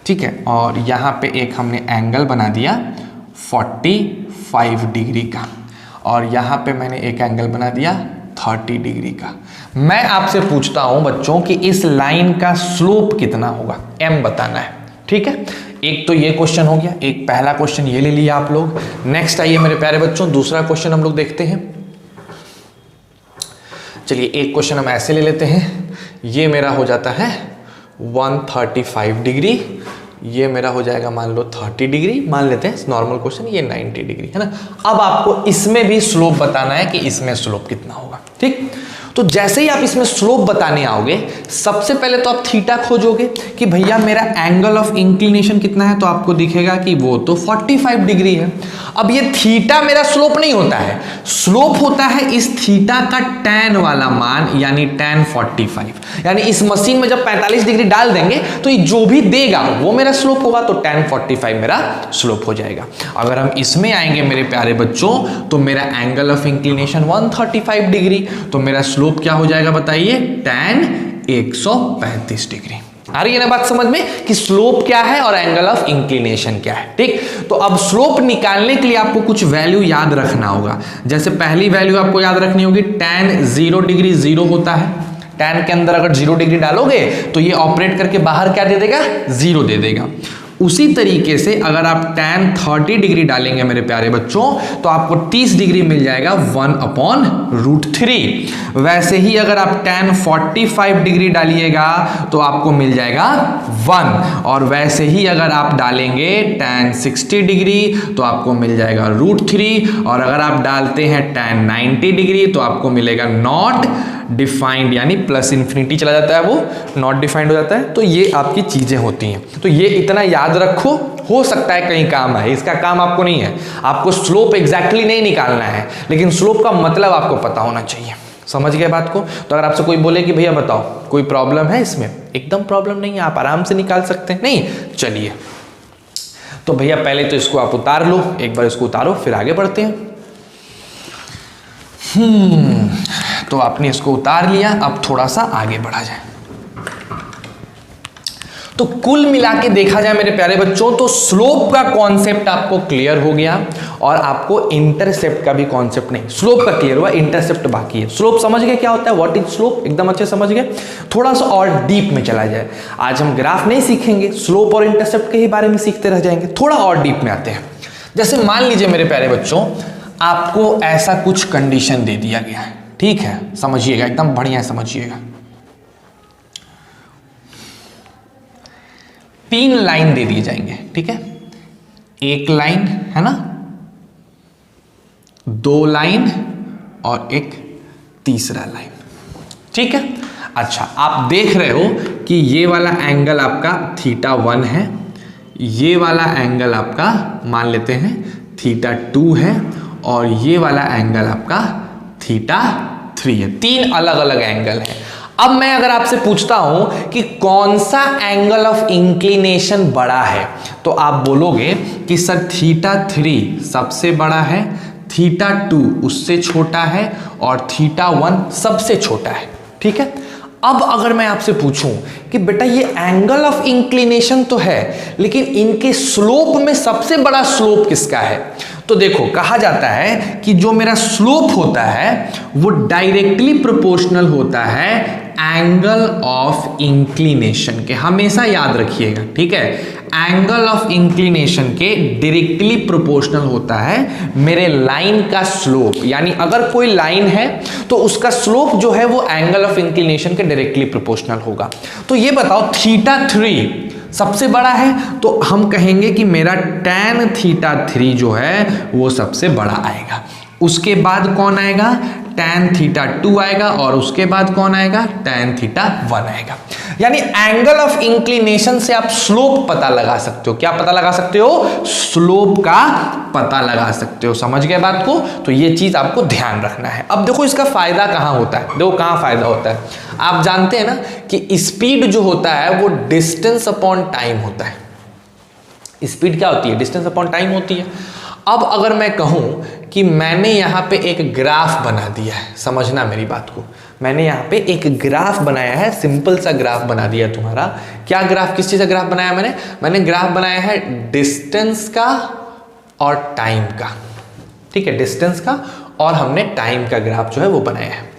ठीक है, और यहाँ पे एक हमने एंगल बना दिया 45 डिग्री का, और यहाँ पे मैंने एक एंगल बना दिया 30 डिग्री का। मैं आपसे पूछता हूं बच्चों कि इस लाइन का स्लोप कितना होगा, m बताना है। ठीक है, एक तो ये क्वेश्चन हो गया, एक पहला क्वेश्चन ये ले लिया आप लोग। नेक्स्ट आइए मेरे प्यारे बच्चों, दूसरा क्वेश्चन हम लोग देखते हैं। चलिए, एक क्वेश्चन हम ऐसे ले लेते हैं, ये मेरा हो जाता है 135 डिग्री, ये मेरा हो जाएगा मान लो 30 डिग्री, मान लेते हैं नॉर्मल क्वेश्चन, ये 90 डिग्री है ना। अब आपको इसमें भी स्लोप बताना है कि इसमें स्लोप कितना होगा। ठीक, तो जैसे ही आप इसमें स्लोप बताने आओगे, सबसे पहले तो आप थीटा खोजोगे कि भैया मेरा एंगल ऑफ इंक्लिनेशन कितना है, तो आपको दिखेगा कि वो तो 45 डिग्री है। अब ये थीटा मेरा स्लोप नहीं होता है, स्लोप होता है इस थीटा का टैन वाला मान, यानी टैन 45, यानी इस मशीन में जब 45 डिग्री डाल देंगे तो ये जो भी देगा वो मेरा स्लोप होगा, तो टैन 45 मेरा स्लोप हो जाएगा। अगर हम इसमें आएंगे मेरे प्यारे बच्चों, तो मेरा एंगल ऑफ इंक्लिनेशन 135 डिग्री, तो मेरा स्लोप क्या हो जाएगा बताइए, टैन 135 डिग्री। आ रही है ना बात समझ में कि स्लोप क्या है और एंगल ऑफ इंक्लिनेशन क्या है। ठीक, तो अब स्लोप निकालने के लिए आपको कुछ वैल्यू याद रखना होगा। जैसे पहली वैल्यू आपको याद रखनी होगी, टैन 0 डिग्री 0 होता है। टैन के अंदर अगर 0 डिग्री डालोगे तो ये ऑपरेट करके बाहर क्या दे देगा, 0 दे देगा। उसी तरीके से अगर आप टैन 30 डिग्री डालेंगे मेरे प्यारे बच्चों, तो आपको 30 डिग्री मिल जाएगा 1/√3। वैसे ही अगर आप टैन 45 डिग्री डालिएगा तो आपको मिल जाएगा 1, और वैसे ही अगर आप डालेंगे टैन 60 डिग्री तो आपको मिल जाएगा √3, और अगर आप डालते हैं टैन 90 डिग्री तो आपको मिलेगा नॉट डिफाइंड, यानी प्लस इन्फिनिटी चला जाता है, वो नॉट डिफाइंड हो जाता है। तो ये आपकी चीजें होती हैं, तो ये इतना याद रखो, हो सकता है कहीं काम है, इसका काम आपको नहीं है। आपको स्लोप एग्जैक्टली नहीं निकालना है, लेकिन स्लोप का मतलब आपको पता होना चाहिए। समझ गए बात को? तो अगर आपसे कोई बोले कि भैया बताओ कोई प्रॉब्लम है इसमें, एकदम प्रॉब्लम नहीं है, आप आराम से निकाल सकते हैं। नहीं, चलिए, तो भैया पहले तो इसको आप उतार लो, एक बार इसको उतारो फिर आगे बढ़ते हैं। तो आपने इसको उतार लिया, अब थोड़ा सा आगे बढ़ा जाए। तो कुल मिला के देखा जाए मेरे प्यारे बच्चों, तो स्लोप का कॉन्सेप्ट आपको क्लियर हो गया, और आपको इंटरसेप्ट का भी कॉन्सेप्ट नहीं, स्लोप का क्लियर हुआ, इंटरसेप्ट बाकी है। स्लोप समझ गए क्या होता है, व्हाट इज स्लोप, एकदम अच्छे समझ गए। थोड़ा सा और डीप में चला जाए, आज हम ग्राफ नहीं सीखेंगे, स्लोप और इंटरसेप्ट के ही बारे में सीखते रह जाएंगे। थोड़ा और डीप में आते हैं। जैसे मान लीजिए मेरे प्यारे बच्चों, आपको ऐसा कुछ कंडीशन दे दिया गया है, ठीक है, समझिएगा, एकदम बढ़िया समझिएगा। 3 लाइन दे दिए जाएंगे, ठीक है, एक लाइन है ना, 2 लाइन और एक तीसरा लाइन, ठीक है। अच्छा, आप देख रहे हो कि ये वाला एंगल आपका θ1 है, ये वाला एंगल आपका मान लेते हैं θ2 है, और ये वाला एंगल आपका θ3 है। 3 अलग अलग एंगल है। अब मैं अगर आपसे पूछता हूं कि कौन सा एंगल ऑफ इंक्लिनेशन बड़ा है, तो आप बोलोगे कि सर θ3 सबसे बड़ा है, θ2 उससे छोटा है, और θ1 सबसे छोटा है, ठीक है। अब अगर मैं आपसे पूछूं कि बेटा ये एंगल ऑफ इंक्लिनेशन तो है, लेकिन इनके स्लोप में सबसे बड़ा स्लोप किसका है, तो देखो कहा जाता है कि जो मेरा स्लोप होता है वो डायरेक्टली प्रोपोर्शनल होता है एंगल ऑफ इंक्लिनेशन के। हमेशा याद रखिएगा, ठीक है, एंगल ऑफ इंक्लिनेशन के डायरेक्टली प्रोपोर्शनल होता है मेरे लाइन का स्लोप। यानी अगर कोई लाइन है तो उसका स्लोप जो है वो एंगल ऑफ इंक्लिनेशन के डायरेक्टली प्रोपोर्शनल होगा। तो ये बताओ θ3 सबसे बड़ा है तो हम कहेंगे कि मेरा tan θ3 जो है वो सबसे बड़ा आएगा। उसके बाद कौन आएगा? tan θ2 आएगा और उसके बाद कौन आएगा? tan θ1 आएगा। यानी एंगल ऑफ इंक्लिनेशन से आप स्लोप पता लगा सकते हो। क्या पता लगा सकते हो? स्लोप का पता लगा सकते हो। समझ गए बात को? तो ये चीज आपको ध्यान रखना है। अब देखो इसका फायदा कहां होता है, देखो कहां फायदा होता है। आप जानते हैं ना कि स्पीड जो होता है वो डिस्टेंस अपॉन टाइम होता है। स्पीड क्या होती है? डिस्टेंस अपॉन टाइम होती है। अब अगर मैं कहूं कि मैंने यहाँ पे एक ग्राफ बना दिया है, समझना मेरी बात को, मैंने यहाँ पे एक ग्राफ बनाया है, सिंपल सा ग्राफ बना दिया तुम्हारा। क्या ग्राफ, किस चीज़ का ग्राफ बनाया मैंने ग्राफ बनाया है डिस्टेंस का और टाइम का। ठीक है, डिस्टेंस का और हमने टाइम का ग्राफ जो है वो बनाया है।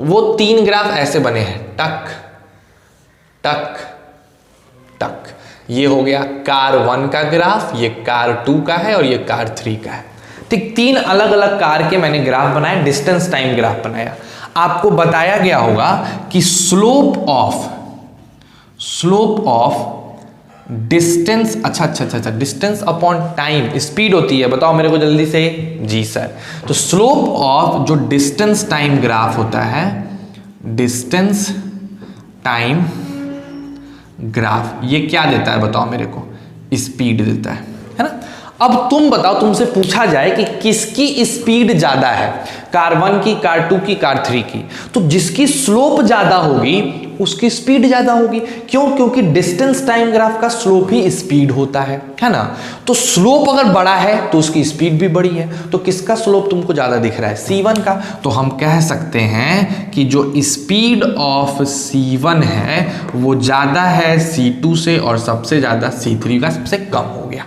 वो 3 ग्राफ ऐसे बने हैं, टक टक टक। ये हो गया कार 1 का ग्राफ, ये कार 2 का है और ये कार 3 का है। ठीक, 3 अलग अलग कार के मैंने ग्राफ बनाए, डिस्टेंस टाइम ग्राफ बनाया। आपको बताया गया होगा कि स्लोप ऑफ डिस्टेंस, अच्छा, डिस्टेंस अपॉन टाइम स्पीड होती है, बताओ मेरे को जल्दी से। जी सर, तो स्लोप ऑफ जो डिस्टेंस टाइम ग्राफ होता है, डिस्टेंस टाइम ग्राफ, ये क्या देता है बताओ मेरे को? स्पीड देता है ना। अब तुम बताओ, तुमसे पूछा जाए कि किसकी स्पीड ज्यादा है, कार 1 की, कार 2 की, कार 3 की, तो जिसकी स्लोप ज्यादा होगी उसकी स्पीड ज्यादा होगी। क्यों? क्योंकि डिस्टेंस टाइम ग्राफ का स्लोप ही स्पीड होता है ना। तो स्लोप अगर बड़ा है तो उसकी स्पीड भी बड़ी है। तो किसका स्लोप तुमको ज्यादा दिख रहा है? C1 का। तो हम कह सकते हैं कि जो स्पीड ऑफ C1 है वो ज्यादा है C2 से और सबसे ज्यादा C3 का सबसे कम हो गया।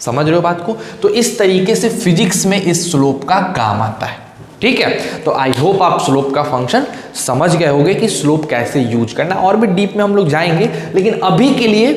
समझ रहे हो बात को? तो इस तरीके से फिजिक्स में इस स्लोप का काम आता है। ठीक है, तो आई होप आप स्लोप का फंक्शन समझ गए होंगे कि स्लोप कैसे यूज करना। और भी डीप में हम लोग जाएंगे, लेकिन अभी के लिए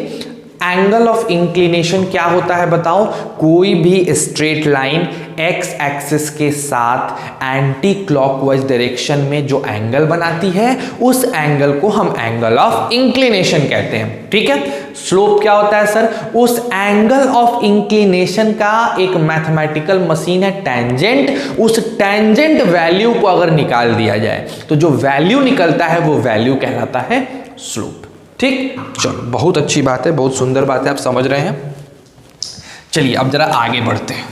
एंगल ऑफ इंक्लिनेशन क्या होता है बताओ? कोई भी स्ट्रेट लाइन एक्स एक्सिस के साथ एंटी क्लॉकवाइज डायरेक्शन में जो एंगल बनाती है उस एंगल को हम एंगल ऑफ इंक्लिनेशन कहते हैं। ठीक है, स्लोप क्या होता है सर? उस एंगल ऑफ इंक्लिनेशन का एक मैथमेटिकल मशीन है टेंजेंट। उस टेंजेंट वैल्यू को अगर निकाल दिया जाए तो जो वैल्यू निकलता है वो वैल्यू कहलाता है स्लोप। ठीक, चलो बहुत अच्छी बात है, बहुत सुंदर बात है, आप समझ रहे हैं। चलिए अब जरा आगे बढ़ते हैं।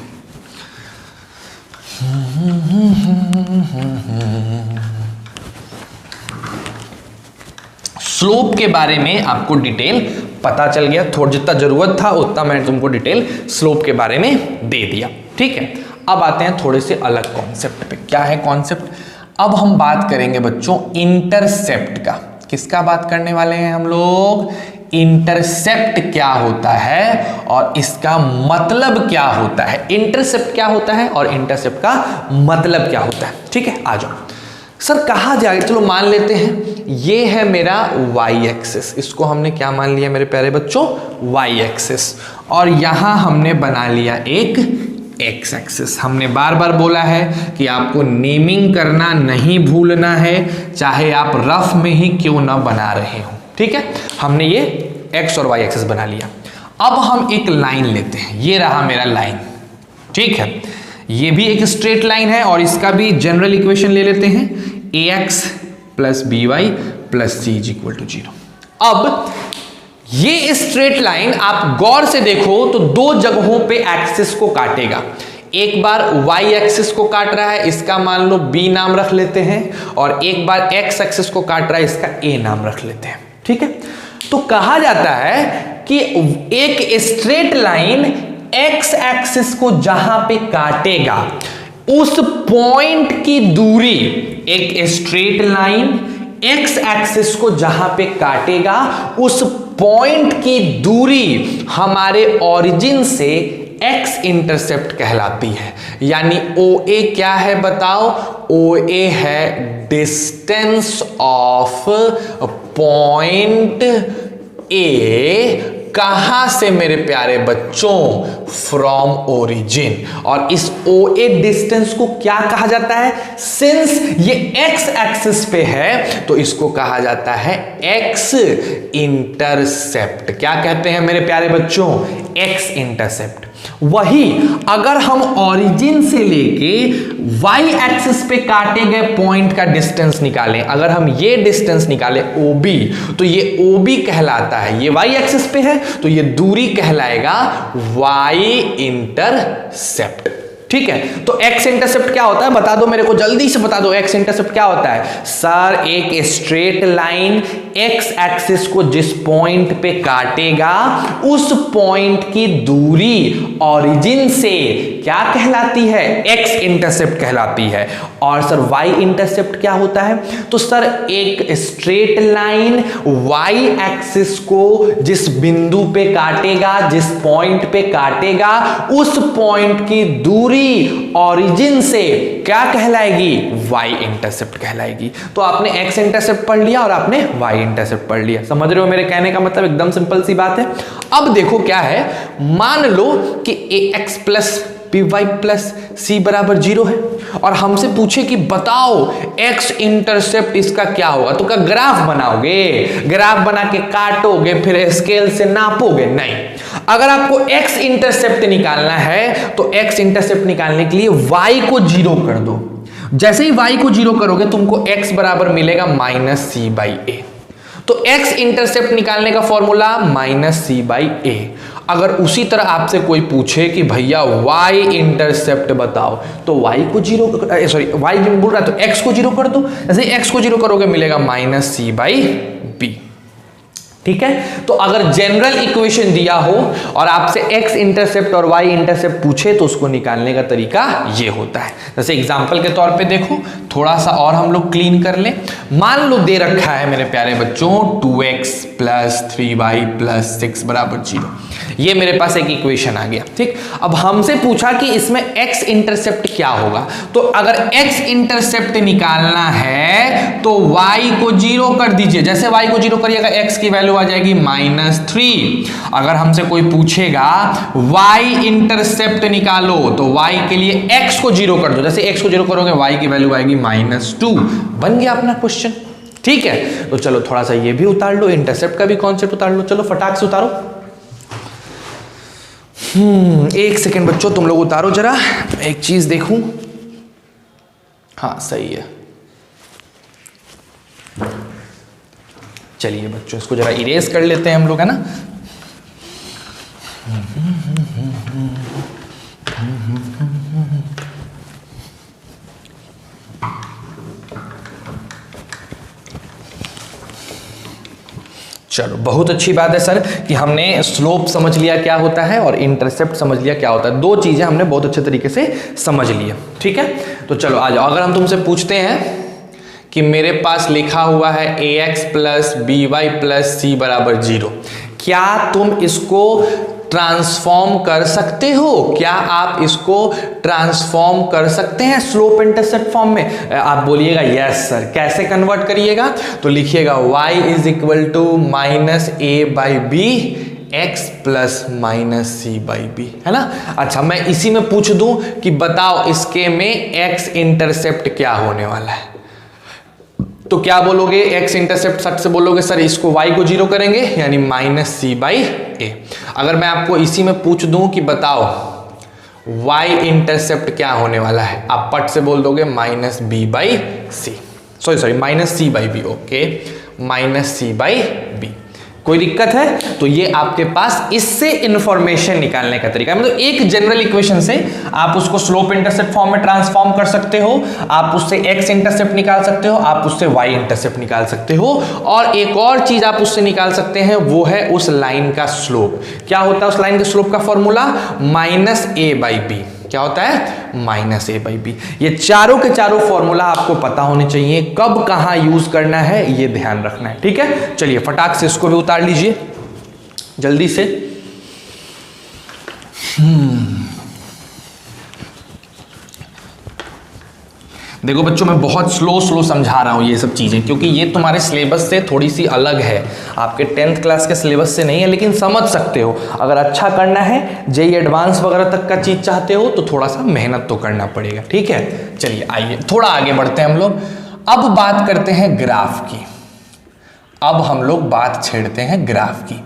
स्लोप के बारे में आपको डिटेल पता चल गया, थोड़ा जितना जरूरत था उतना मैंने तुमको डिटेल स्लोप के बारे में दे दिया। ठीक है, अब आते हैं थोड़े से अलग कॉन्सेप्ट पे। क्या है कॉन्सेप्ट? अब हम बात करेंगे बच्चों इंटरसेप्ट का। किसका बात करने वाले हैं हम लोग? इंटरसेप्ट क्या होता है और इसका मतलब क्या होता है। इंटरसेप्ट क्या होता है और इंटरसेप्ट का मतलब क्या होता है। ठीक है, आ जाओ सर। कहा जाए, चलो मान लेते हैं ये है मेरा y एक्सिस, इसको हमने क्या मान लिया मेरे प्यारे बच्चों? y axis. और यहां हमने बना लिया एक x एक्सिस। हमने बार बार बोला है कि आपको नेमिंग करना नहीं भूलना है, चाहे आप रफ में ही क्यों ना बना रहे हो। ठीक है, हमने ये x और y एक्सिस बना लिया। अब हम एक लाइन लेते हैं, ये रहा मेरा लाइन। ठीक है, ये भी एक स्ट्रेट लाइन है और इसका भी जनरल इक्वेशन ले लेते हैं, ax plus by plus c is equal to 0। अब ये स्ट्रेट लाइन आप गौर से देखो तो 2 जगहों पे एक्सिस को काटेगा। एक बार y एक्सिस को काट रहा है, इसका मान लो b नाम रख लेते हैं, और एक बार x एक्सिस को काट रहा है, इसका a नाम रख लेते हैं। ठीक है, तो कहा जाता है कि एक स्ट्रेट लाइन x एक्सिस को जहां पे काटेगा उस पॉइंट की दूरी, एक स्ट्रेट लाइन x एक्सिस को जहां पे काटेगा उस पॉइंट की दूरी हमारे ओरिजिन से x इंटरसेप्ट कहलाती है। यानी OA क्या है बताओ? OA है डिस्टेंस ऑफ पॉइंट A कहां से मेरे प्यारे बच्चों, फ्रॉम ओरिजिन। और इस OA डिस्टेंस को क्या कहा जाता है, सिंस ये एक्स एक्सिस पे है तो इसको कहा जाता है एक्स इंटरसेप्ट। क्या कहते हैं मेरे प्यारे बच्चों, एक्स इंटरसेप्ट। वही अगर हम ओरिजिन से लेके वाई एक्सिस पे काटे गए पॉइंट का डिस्टेंस निकालें, अगर हम ये डिस्टेंस निकालें OB, तो ये OB कहलाता है, ये वाई एक्सिस पे है तो ये दूरी कहलाएगा वाई इंटरसेप्ट। ठीक है, तो एक्स इंटरसेप्ट क्या होता है बता दो मेरे को, जल्दी से बता दो। एक्स इंटरसेप्ट क्या होता है सर, एक स्ट्रेट लाइन एक्स एक्सिस को जिस पॉइंट पे काटेगा उस पॉइंट की दूरी ओरिजिन से क्या कहलाती है, एक्स इंटरसेप्ट कहलाती है। और सर वाई इंटरसेप्ट क्या होता है, तो सर एक स्ट्रेट लाइन वाई एक्सिस को जिस बिंदु पे काटेगा, जिस पॉइंट पे काटेगा, उस पॉइंट की दूरी ओरिजिन से क्या कहलाएगी, वाई इंटरसेप्ट कहलाएगी। तो आपने एक्स इंटरसेप्ट पढ़ लिया और आपने वाई इंटरसेप्ट पढ़ लिया। समझ रहे हो मेरे कहने का मतलब, एकदम सिंपल सी बात है। अब देखो क्या है, मान लो कि ax plus py plus c बराबर 0 है और हमसे पूछे कि बताओ x इंटरसेप्ट इसका क्या होगा, तो क्या ग्राफ बनाओगे, ग्राफ बना के काटोगे फिर स्केल से नापोगे, नहीं। अगर आपको x इंटरसेप्ट निकालना है तो x इंटरसेप्ट निकालने के लिए y को 0 कर दो। जैसे ही y को 0 करोगे तुमको x बराबर मिलेगा -c/a। तो x इंटरसेप्ट निकालने का फॉर्मूला -c/a। अगर उसी तरह आपसे कोई पूछे कि भैया y इंटरसेप्ट बताओ तो y को 0 y बोल रहा है तो x को 0 कर दो। जैसे x को 0 करोगे मिलेगा -c/b। ठीक है, तो अगर जनरल इक्वेशन दिया हो और आपसे x इंटरसेप्ट और y इंटरसेप्ट पूछे तो उसको निकालने का तरीका ये होता है। जैसे एग्जांपल के तौर पे देखो, थोड़ा सा और हम लोग क्लीन कर ले। मान लो दे रखा है मेरे प्यारे बच्चों 2x प्लस 3y प्लस 6 बराबर 0। ये मेरे पास एक इक्वेशन आ गया। ठीक, अब हमसे पूछा कि इसमें x इंटरसेप्ट क्या होगा, तो अगर x इंटरसेप्ट निकालना है तो y को 0 कर दीजिए। जैसे y को 0 करिएगा x की वैल्यू आ जाएगी -3। अगर हमसे कोई पूछेगा y इंटरसेप्ट निकालो तो y के लिए x को 0 कर दो। जैसे x को 0 करोगे y की वैल्यू आएगी -2। बन गया अपना क्वेश्चन। ठीक है, तो चलो थोड़ा सा ये भी उतार लो, इंटरसेप्ट का भी कॉन्सेप्ट उतार लो। चलो फटाक से उतारो। एक सेकेंड बच्चों तुम लोग उतारो जरा, एक चीज देखूं। हाँ सही है। चलिए बच्चों इसको जरा इरेज कर लेते हैं हम लोग, है ना। चलो बहुत अच्छी बात है सर कि हमने स्लोप समझ लिया क्या होता है और इंटरसेप्ट समझ लिया क्या होता है। दो चीजें हमने बहुत अच्छे तरीके से समझ ली है। ठीक है, तो चलो आ जाओ। अगर हम तुमसे पूछते हैं कि मेरे पास लिखा हुआ है ax plus by plus c बराबर 0, क्या तुम इसको ट्रांसफॉर्म कर सकते हो? क्या आप इसको ट्रांसफॉर्म कर सकते हैं स्लोप इंटरसेप्ट फॉर्म में? आप बोलिएगा यस सर। कैसे कन्वर्ट करिएगा? तो लिखिएगा y is equal to -a/b x plus -c/b, है ना। अच्छा, मैं इसी में पूछ दूं कि बताओ इसके में x इंटरसेप्ट क्या होने वाला है, तो क्या बोलोगे? x इंटरसेप्ट सट से बोलोगे सर इसको y को 0 करेंगे यानी -c/a। अगर मैं आपको इसी में पूछ दूं कि बताओ y इंटरसेप्ट क्या होने वाला है, आप पट से बोल दोगे -b/c, sorry -c/b। Okay, -c/b। कोई दिक्कत है? तो ये आपके पास इससे इंफॉर्मेशन निकालने का तरीका है। मतलब एक जनरल इक्वेशन से आप उसको स्लोप इंटरसेप्ट फॉर्म में ट्रांसफॉर्म कर सकते हो, आप उससे x इंटरसेप्ट निकाल सकते हो, आप उससे y इंटरसेप्ट निकाल सकते हो, और एक और चीज आप उससे निकाल सकते हैं वो है उस लाइन का स्लोप। क्या होता है उस लाइन के स्लोप का फॉर्मूला? -a/b। क्या होता है? -a/b। ये चारों के चारों फॉर्मूला आपको पता होने चाहिए, कब कहां यूज करना है ये ध्यान रखना है। ठीक है, चलिए फटाक से इसको भी उतार लीजिए जल्दी से। देखो बच्चों, मैं बहुत स्लो समझा रहा हूँ ये सब चीज़ें, क्योंकि ये तुम्हारे सिलेबस से थोड़ी सी अलग है, आपके 10th क्लास के सिलेबस से नहीं है, लेकिन समझ सकते हो। अगर अच्छा करना है, जेईई एडवांस वगैरह तक का चीज़ चाहते हो तो थोड़ा सा मेहनत तो करना पड़ेगा, ठीक है। चलिए आइए थोड़ा आगे बढ़ते हैं हम लोग। अब बात करते हैं ग्राफ की। अब हम लोग बात छेड़ते हैं ग्राफ की।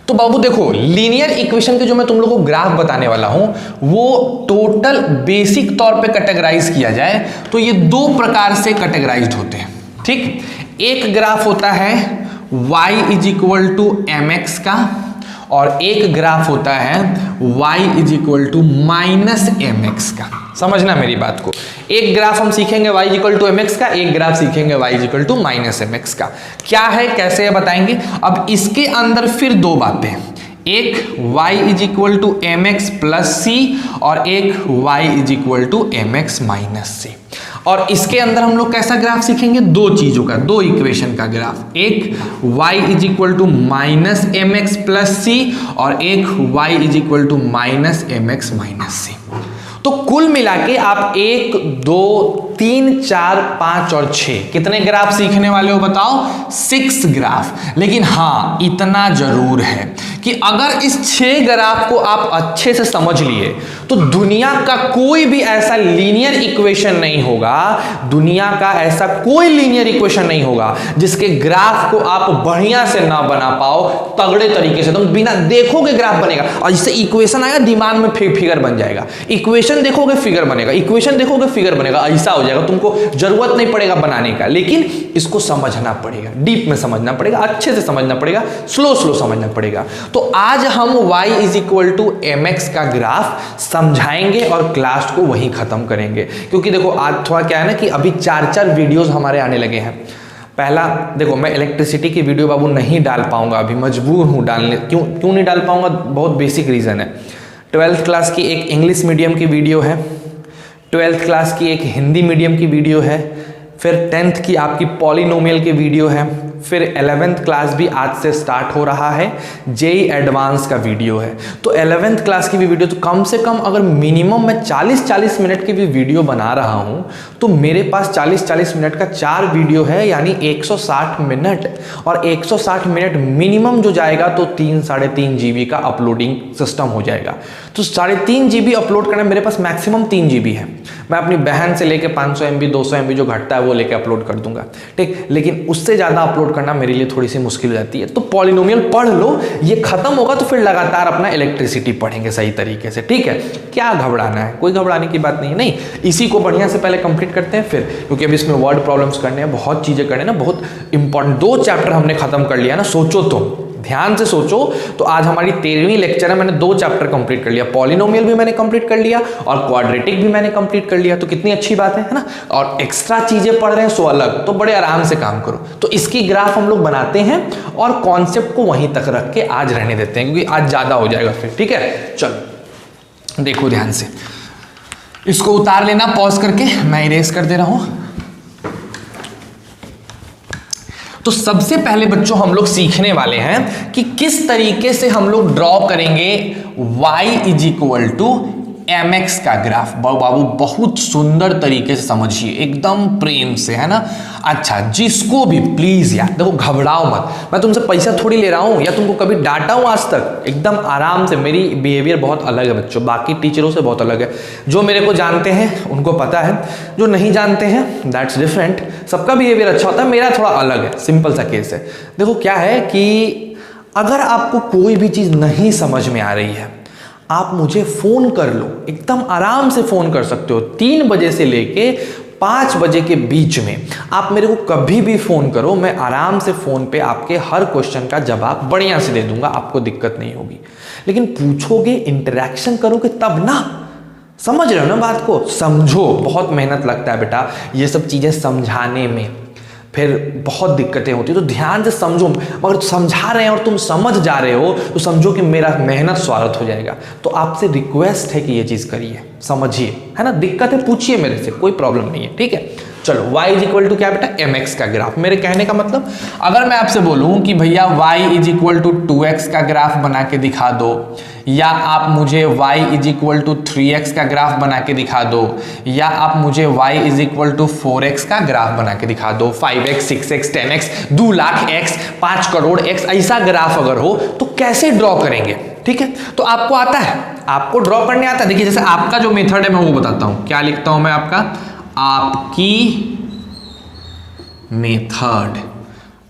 तो बाबू देखो, लीनियर इक्वेशन के जो मैं तुम लोगों को ग्राफ बताने वाला हूं, वो टोटल बेसिक तौर पे कैटेगराइज किया जाए तो ये दो प्रकार से कैटेगराइज्ड होते हैं, ठीक। एक ग्राफ होता है y is equal to M x का, और एक ग्राफ होता है y is equal to minus M x का। समझना मेरी बात को, एक ग्राफ हम सीखेंगे y is equal to M x का, एक ग्राफ सीखेंगे y is equal to minus M x का। क्या है, कैसे है बताएंगे। अब इसके अंदर फिर दो बातें, एक y is equal to M X plus C और एक y is equal to M X minus C. और इसके अंदर हम लोग कैसा ग्राफ सीखेंगे, दो चीजों का, दो इक्वेशन का ग्राफ, एक y is equal to minus M X plus C और एक y is equal to minus M X minus C. तो कुल मिला के आप 1 2 3 4 5 और 6 कितने ग्राफ सीखने वाले हो बताओ, 6 ग्राफ। लेकिन हाँ, इतना जरूर है कि अगर इस 6 ग्राफ को आप अच्छे से समझ लिए तो दुनिया का कोई भी ऐसा लीनियर इक्वेशन नहीं होगा, दुनिया का ऐसा कोई लीनियर इक्वेशन नहीं होगा जिसके ग्राफ को आप बढ़िया से ना बना पाओ, तगड़े तरीके से। तुम बिना देखोगे ग्राफ बनेगा, और जिससे इक्वेशन आएगा दिमाग में फिगर बन जाएगा, इक्वेशन देखोगे फिगर बनेगा, इक्वेशन देखोगे फिगर बनेगा, ऐसा हो जाएगा। तुमको जरूरत नहीं पड़ेगा बनाने का, लेकिन इसको समझना पड़ेगा, डीप में समझना पड़ेगा, अच्छे से समझना पड़ेगा, स्लो समझना पड़ेगा। तो आज हम y is equal to M x का ग्राफ समझाएंगे और क्लास को वहीं खत्म करेंगे। क्योंकि देखो आज थोड़ा क्या है ना कि अभी 4 वीडियोस हमारे आने लगे हैं। पहला देखो, मैं इलेक्ट्रिसिटी की वीडियो बाबू नहीं डाल पाऊंगा, अभी मजबूर हूं डालने। क्यों नहीं डाल पाऊंगा, बहुत बेसिक रीजन है। 12th क्लास की एक इंग्लिश मीडियम की वीडियो है, 12th क्लास की एक हिंदी मीडियम की वीडियो है, फिर 10th की आपकी पॉलिनोमियल की वीडियो है, फिर 11th क्लास भी आज से स्टार्ट हो रहा है, जेईई एडवांस का वीडियो है। तो 11th क्लास की भी वीडियो, तो कम से कम अगर मिनिमम मैं 40 मिनट की भी वीडियो बना रहा हूँ तो मेरे पास 40 मिनट का 4 वीडियो है, यानी 160 मिनट। और 160 मिनट मिनिमम जो जाएगा तो 3-3.5 GB का अपलोडिंग सिस्टम हो जाएगा। तो 3.5 GB अपलोड करना, मेरे पास मैक्सिमम 3 GB है। मैं अपनी बहन से लेके 500 MB 200 MB जो घटता है वो लेके अपलोड कर दूंगा, ठीक। लेकिन उससे ज़्यादा अपलोड करना मेरे लिए थोड़ी सी मुश्किल हो जाती है। तो पॉलिनोमियल पढ़ लो, ये खत्म होगा तो फिर लगातार अपना इलेक्ट्रिसिटी पढ़ेंगे सही तरीके से, ठीक है। क्या घबराना है, कोई घबराने की बात नहीं है। नहीं, इसी को बढ़िया से पहले कंप्लीट करते हैं फिर, क्योंकि अभी इसमें वर्ड प्रॉब्लम्स करने हैं, बहुत चीज़ें करने ना, बहुत इंपॉर्टेंट 2 चैप्टर हमने खत्म कर लिया ना। सोचो तो, ध्यान से सोचो, तो आज हमारी 13वीं लेक्चर है, मैंने 2 चैप्टर कंप्लीट कर लिया, पॉलिनोमियल भी मैंने कंप्लीट कर लिया और क्वाड्रेटिक भी मैंने कंप्लीट कर लिया। तो कितनी अच्छी बात है ना। और एक्स्ट्रा चीजें पढ़ रहे हैं सो अलग, तो बड़े आराम से काम करो। तो इसकी ग्राफ हम लोग बनाते हैं और कॉन्सेप्ट को वहीं तक रख के आज रहने देते हैं, क्योंकि आज ज्यादा हो जाएगा फिर, ठीक है। चलो देखो ध्यान से, इसको उतार लेना पॉज करके, मैं इरेज कर दे रहा हूं। तो सबसे पहले बच्चों हम लोग सीखने वाले हैं कि किस तरीके से हम लोग ड्रॉ करेंगे y is equal to M x का ग्राफ। बाबू बहुत सुंदर तरीके से समझिए, एकदम प्रेम से, है ना। अच्छा, जिसको भी प्लीज यार देखो, घबराओ मत, मैं तुमसे पैसा थोड़ी ले रहा हूं या तुमको कभी डांटा हूं आज तक। एकदम आराम से, मेरी बिहेवियर बहुत अलग है बच्चों, बाकी टीचरों से बहुत अलग है। जो मेरे को जानते हैं उनको पता है, जो नहीं जानते हैं दैट्स डिफरेंट। सबका बिहेवियर अच्छा होता है, मेरा थोड़ा अलग है, सिंपल सा केस है। देखो क्या है कि अगर आपको कोई भी चीज नहीं समझ में आ रही है, आप मुझे फोन कर लो, एकदम आराम से फोन कर सकते हो। 3 बजे से लेके 5 बजे के बीच में आप मेरे को कभी भी फोन करो, मैं आराम से फोन पे आपके हर क्वेश्चन का जवाब बढ़िया से दे दूंगा, आपको दिक्कत नहीं होगी। लेकिन पूछोगे, इंटरेक्शन करोगे तब ना। समझ रहे हो ना बात को, समझो। बहुत मेहनत लगता है बेटा ये सब चीजें समझाने में, फिर बहुत दिक्कतें होती है, तो ध्यान से समझो। मगर समझा रहे हैं और तुम समझ जा रहे हो तो समझो कि मेरा मेहनत स्वार्थ हो जाएगा। तो आपसे रिक्वेस्ट है कि ये चीज़ करिए, समझिए, है ना, दिक्कत है पूछिए मेरे से, कोई प्रॉब्लम नहीं है, ठीक है। चलो y इज इक्वल टू क्या बेटा, mx का ग्राफ। मेरे कहने का मतलब अगर मैं आपसे बोलूं कि भैया y is equal to 2x का ग्राफ बना के दिखा दो, या आप मुझे y is equal to 3x का ग्राफ बना के दिखा दो, या आप मुझे y is equal to 4x का ग्राफ बना के दिखा दो, 5x 6x 10x 2 lakh x 5 crore x, ऐसा ग्राफ अगर हो तो कैसे ड्रॉ करेंगे, ठीक है। तो आपको आता है, आपको ड्रॉ करने आता है। देखिए जैसे आपका जो मेथड है मैं वो बताता हूं, क्या लिखता हूं मैं आपका, आपकी मेथड,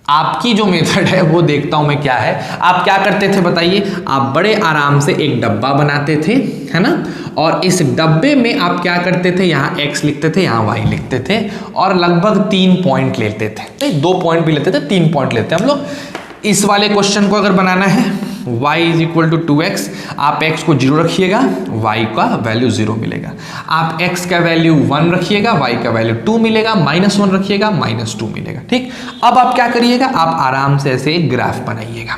आपकी जो मेथड है वो देखता हूं मैं क्या है। आप क्या करते थे बताइए, आप बड़े आराम से एक डब्बा बनाते थे, है ना, और इस डब्बे में आप क्या करते थे, यहाँ x लिखते थे, यहाँ y लिखते थे, और लगभग 3 पॉइंट लेते थे, नहीं 2 पॉइंट भी लेते थे, 3 पॉइंट लेते हैं हम लोग। इस वाले क्वेश्चन को अगर बनाना है y is equal to 2x, आप x को 0 रखिएगा, y का वैल्यू 0 मिलेगा। आप x का वैल्यू 1 रखिएगा, y का वैल्यू 2 मिलेगा, -1 रखिएगा, -2 मिलेगा, ठीक। अब आप क्या करिएगा, आप आराम से ऐसे एक ग्राफ बनाइएगा,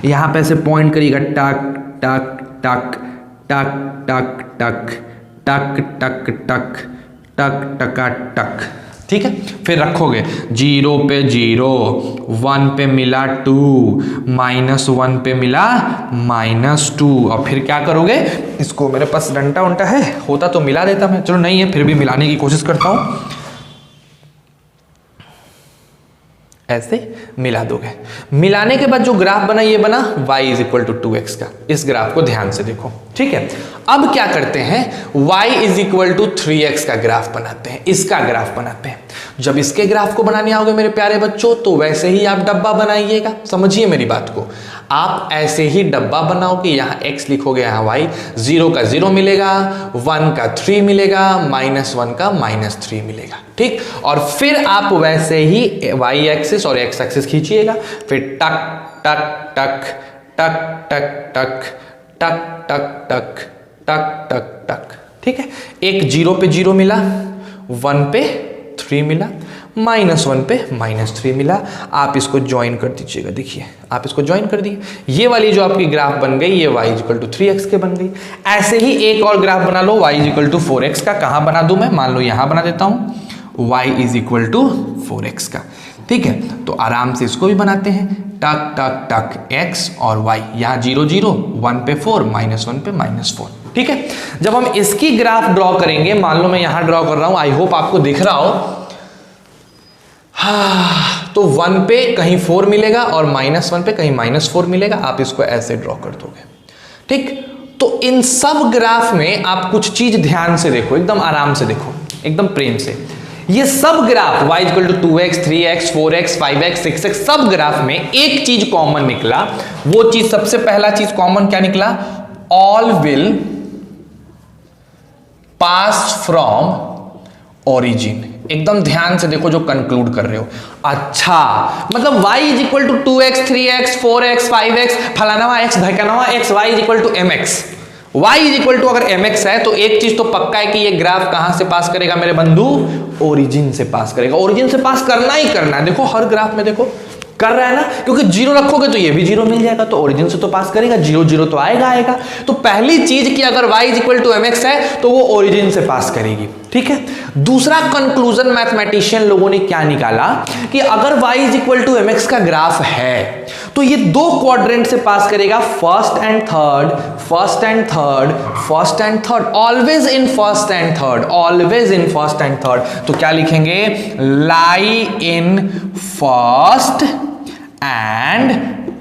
यहाँ पे ऐसे पॉइंट करिएगा, टक टक टक टक टक टक टक टक टक टक टका टक, ठीक है। फिर रखोगे 0 पे 0, 1 पे मिला 2, -1 पे मिला -2, और फिर क्या करोगे, इसको मेरे पास डंडा उंटा है, होता तो मिला देता मैं, चलो नहीं है फिर भी मिलाने की कोशिश करता हूं, ऐसे मिला दोगे। मिलाने के बाद जो ग्राफ बना ये बना y is equal to 2x का। इस ग्राफ को ध्यान से देखो, ठीक है। अब क्या करते हैं, y is equal to 3x का ग्राफ बनाते हैं, इसका ग्राफ बनाते हैं। जब इसके ग्राफ को बनाने आओगे मेरे प्यारे बच्चों, तो वैसे ही आप डब्बा बनाइएगा, समझिए मेरी बात को। आप ऐसे ही डब्बा बनाओगे, यहाँ x लिखोगे, यहाँ y, 0 का 0 मिलेगा, 1 का 3 मिलेगा, -1 का -3 मिलेगा, ठीक। और फिर आप वैसे ही y एक्सिस और x एक्सिस खींचिएगा, फिर टक टक टक टक टक टक टक टक टक टक टक टक, ठीक है। एक 0 पे 0 मिला, 1 पे 3 मिला, -1 पे -3 मिला। आप इसको ज्वाइन कर दीजिएगा, देखिए आप इसको ज्वाइन कर दिए, ये वाली जो आपकी ग्राफ बन गई ये y इक्वल टू 3x के बन गई। ऐसे ही एक और ग्राफ बना लो, y इक्वल टू 4x का। कहाँ बना दूं मैं, मान लो यहाँ बना देता हूँ, y is equal to 4x का, ठीक है। तो आराम से इसको भी बनाते हैं, टक टक टक x और y, यहाँ 0 0, 1 पे 4, -1 पे -4, ठीक है। जब हम इसकी ग्राफ ड्रॉ करेंगे, मान लो मैं यहां ड्रॉ कर रहा हूं, आई होप आपको दिख रहा हो, तो 1 पे कहीं 4 मिलेगा और -1 पे कहीं -4 मिलेगा। आप इसको ऐसे ड्रॉ कर दोगे, ठीक। तो इन सब ग्राफ में आप कुछ चीज ध्यान से देखो, एकदम आराम से देखो, एकदम प्रेम से। ये सब graph y equal to 2x 3x 4x 5x 6x, सब ग्राफ में एक चीज कॉमन निकला। वो चीज, सबसे पहला चीज कॉमन क्या निकला, all will pass from origin. एकदम ध्यान से देखो जो कंक्लूड कर रहे हो। अच्छा, मतलब y is equal to 2x 3x 4x 5x फलानावा x भैकानावा x, y is equal to mx। y is equal to अगर mx है तो एक चीज तो पक्का है कि ये ग्राफ कहां से पास करेगा मेरे बंधु, ओरिजिन से पास करेगा। ओरिजिन से पास करना ही करना है, देखो हर ग्राफ में देखो कर रहा है ना, क्योंकि 0 रखोगे तो ये भी 0 मिल जाएगा, तो ओरिजिन से तो पास करेगा, 0 0 तो आएगा। तो पहली चीज कि अगर y is equal to mx है तो वो ओरिजिन से पास करेगी, ठीक है। दूसरा कंक्लूजन मैथमेटिशियन लोगों ने क्या निकाला कि अगर y is equal to mx का ग्राफ है तो ये 2 क्वाड्रेंट से पास करेगा, first and third, first and third, first and third, always in first and third, always in first and third. तो क्या लिखेंगे, lie in first and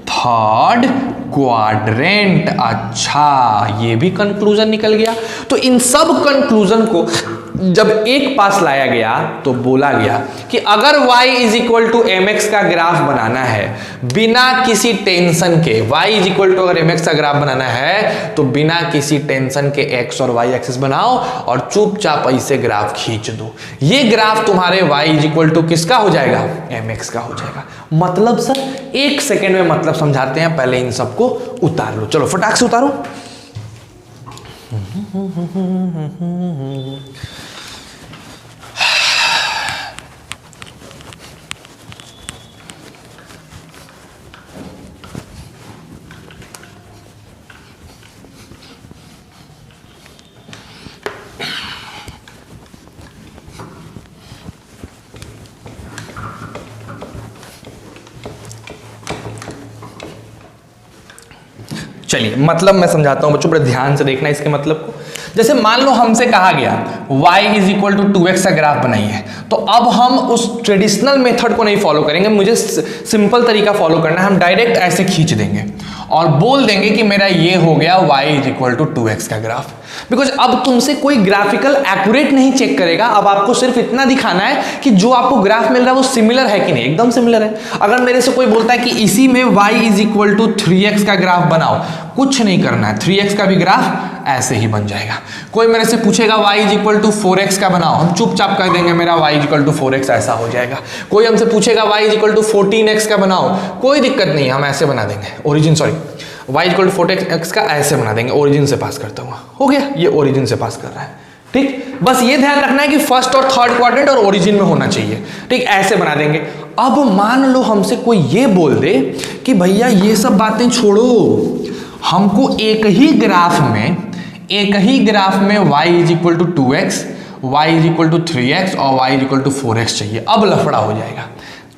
third quadrant. अच्छा, ये भी कंक्लूजन निकल गया। तो इन सब कंक्लूजन को जब एक पास लाया गया तो बोला गया कि अगर y is equal to mx का ग्राफ बनाना है बिना किसी टेंशन के, y इज इक्वल टू अगर mx का ग्राफ बनाना है तो बिना किसी टेंशन के x और y एक्सिस बनाओ और चुपचाप ऐसे ग्राफ खींच दो। ये ग्राफ तुम्हारे y इज इक्वल टू किसका हो जाएगा, mx का हो जाएगा। मतलब सर 1 सेकेंड में मतलब समझाते हैं, पहले इन सबको उतार लो। चलो फटाक से उतारो। चलिए मतलब मैं समझाता हूं बच्चों, बड़े ध्यान से देखना इसके मतलब को। जैसे मान लो हमसे कहा गया y is equal to 2x का ग्राफ बनाइए, तो अब हम उस ट्रेडिशनल मेथड को नहीं फॉलो करेंगे, मुझे सिंपल तरीका फॉलो करना है। हम डायरेक्ट ऐसे खींच देंगे और बोल देंगे कि मेरा ये हो गया y is equal to 2x का ग्राफ। बिकॉज अब तुमसे कोई ग्राफिकल एक्यूरेट नहीं चेक करेगा, अब आपको सिर्फ इतना दिखाना है कि जो आपको ग्राफ मिल रहा है वो सिमिलर है कि नहीं, एकदम सिमिलर है। अगर मेरे से कोई बोलता है कि इसी में y is equal to 3x का ग्राफ बनाओ, कुछ नहीं करना है, 3x का भी ग्राफ ऐसे ही बन जाएगा। कोई मेरे से पूछेगा y is equal to 4x का बनाओ, हम चुपचाप कर देंगे मेरा y is equal to 4x ऐसा हो जाएगा। कोई हमसे पूछेगा y is equal to 14x का बनाओ, कोई दिक्कत नहीं, हम ऐसे बना देंगे, origin sorry y equal to 4x का ऐसे बना देंगे, ओरिजिन से पास करता हुआ। हो गया, ये ओरिजिन से पास कर रहा है, ठीक। बस ये ध्यान रखना है कि फर्स्ट और थर्ड क्वाड्रेंट और ओरिजिन में होना चाहिए, ठीक, ऐसे बना देंगे। अब मान लो हमसे कोई ये बोल दे कि भैया ये सब बातें छोड़ो, हमको एक ही ग्राफ में y is equal to 2x, y is equal to 3x और y is equal to 4x चाहिए। अब लफड़ा हो जाएगा।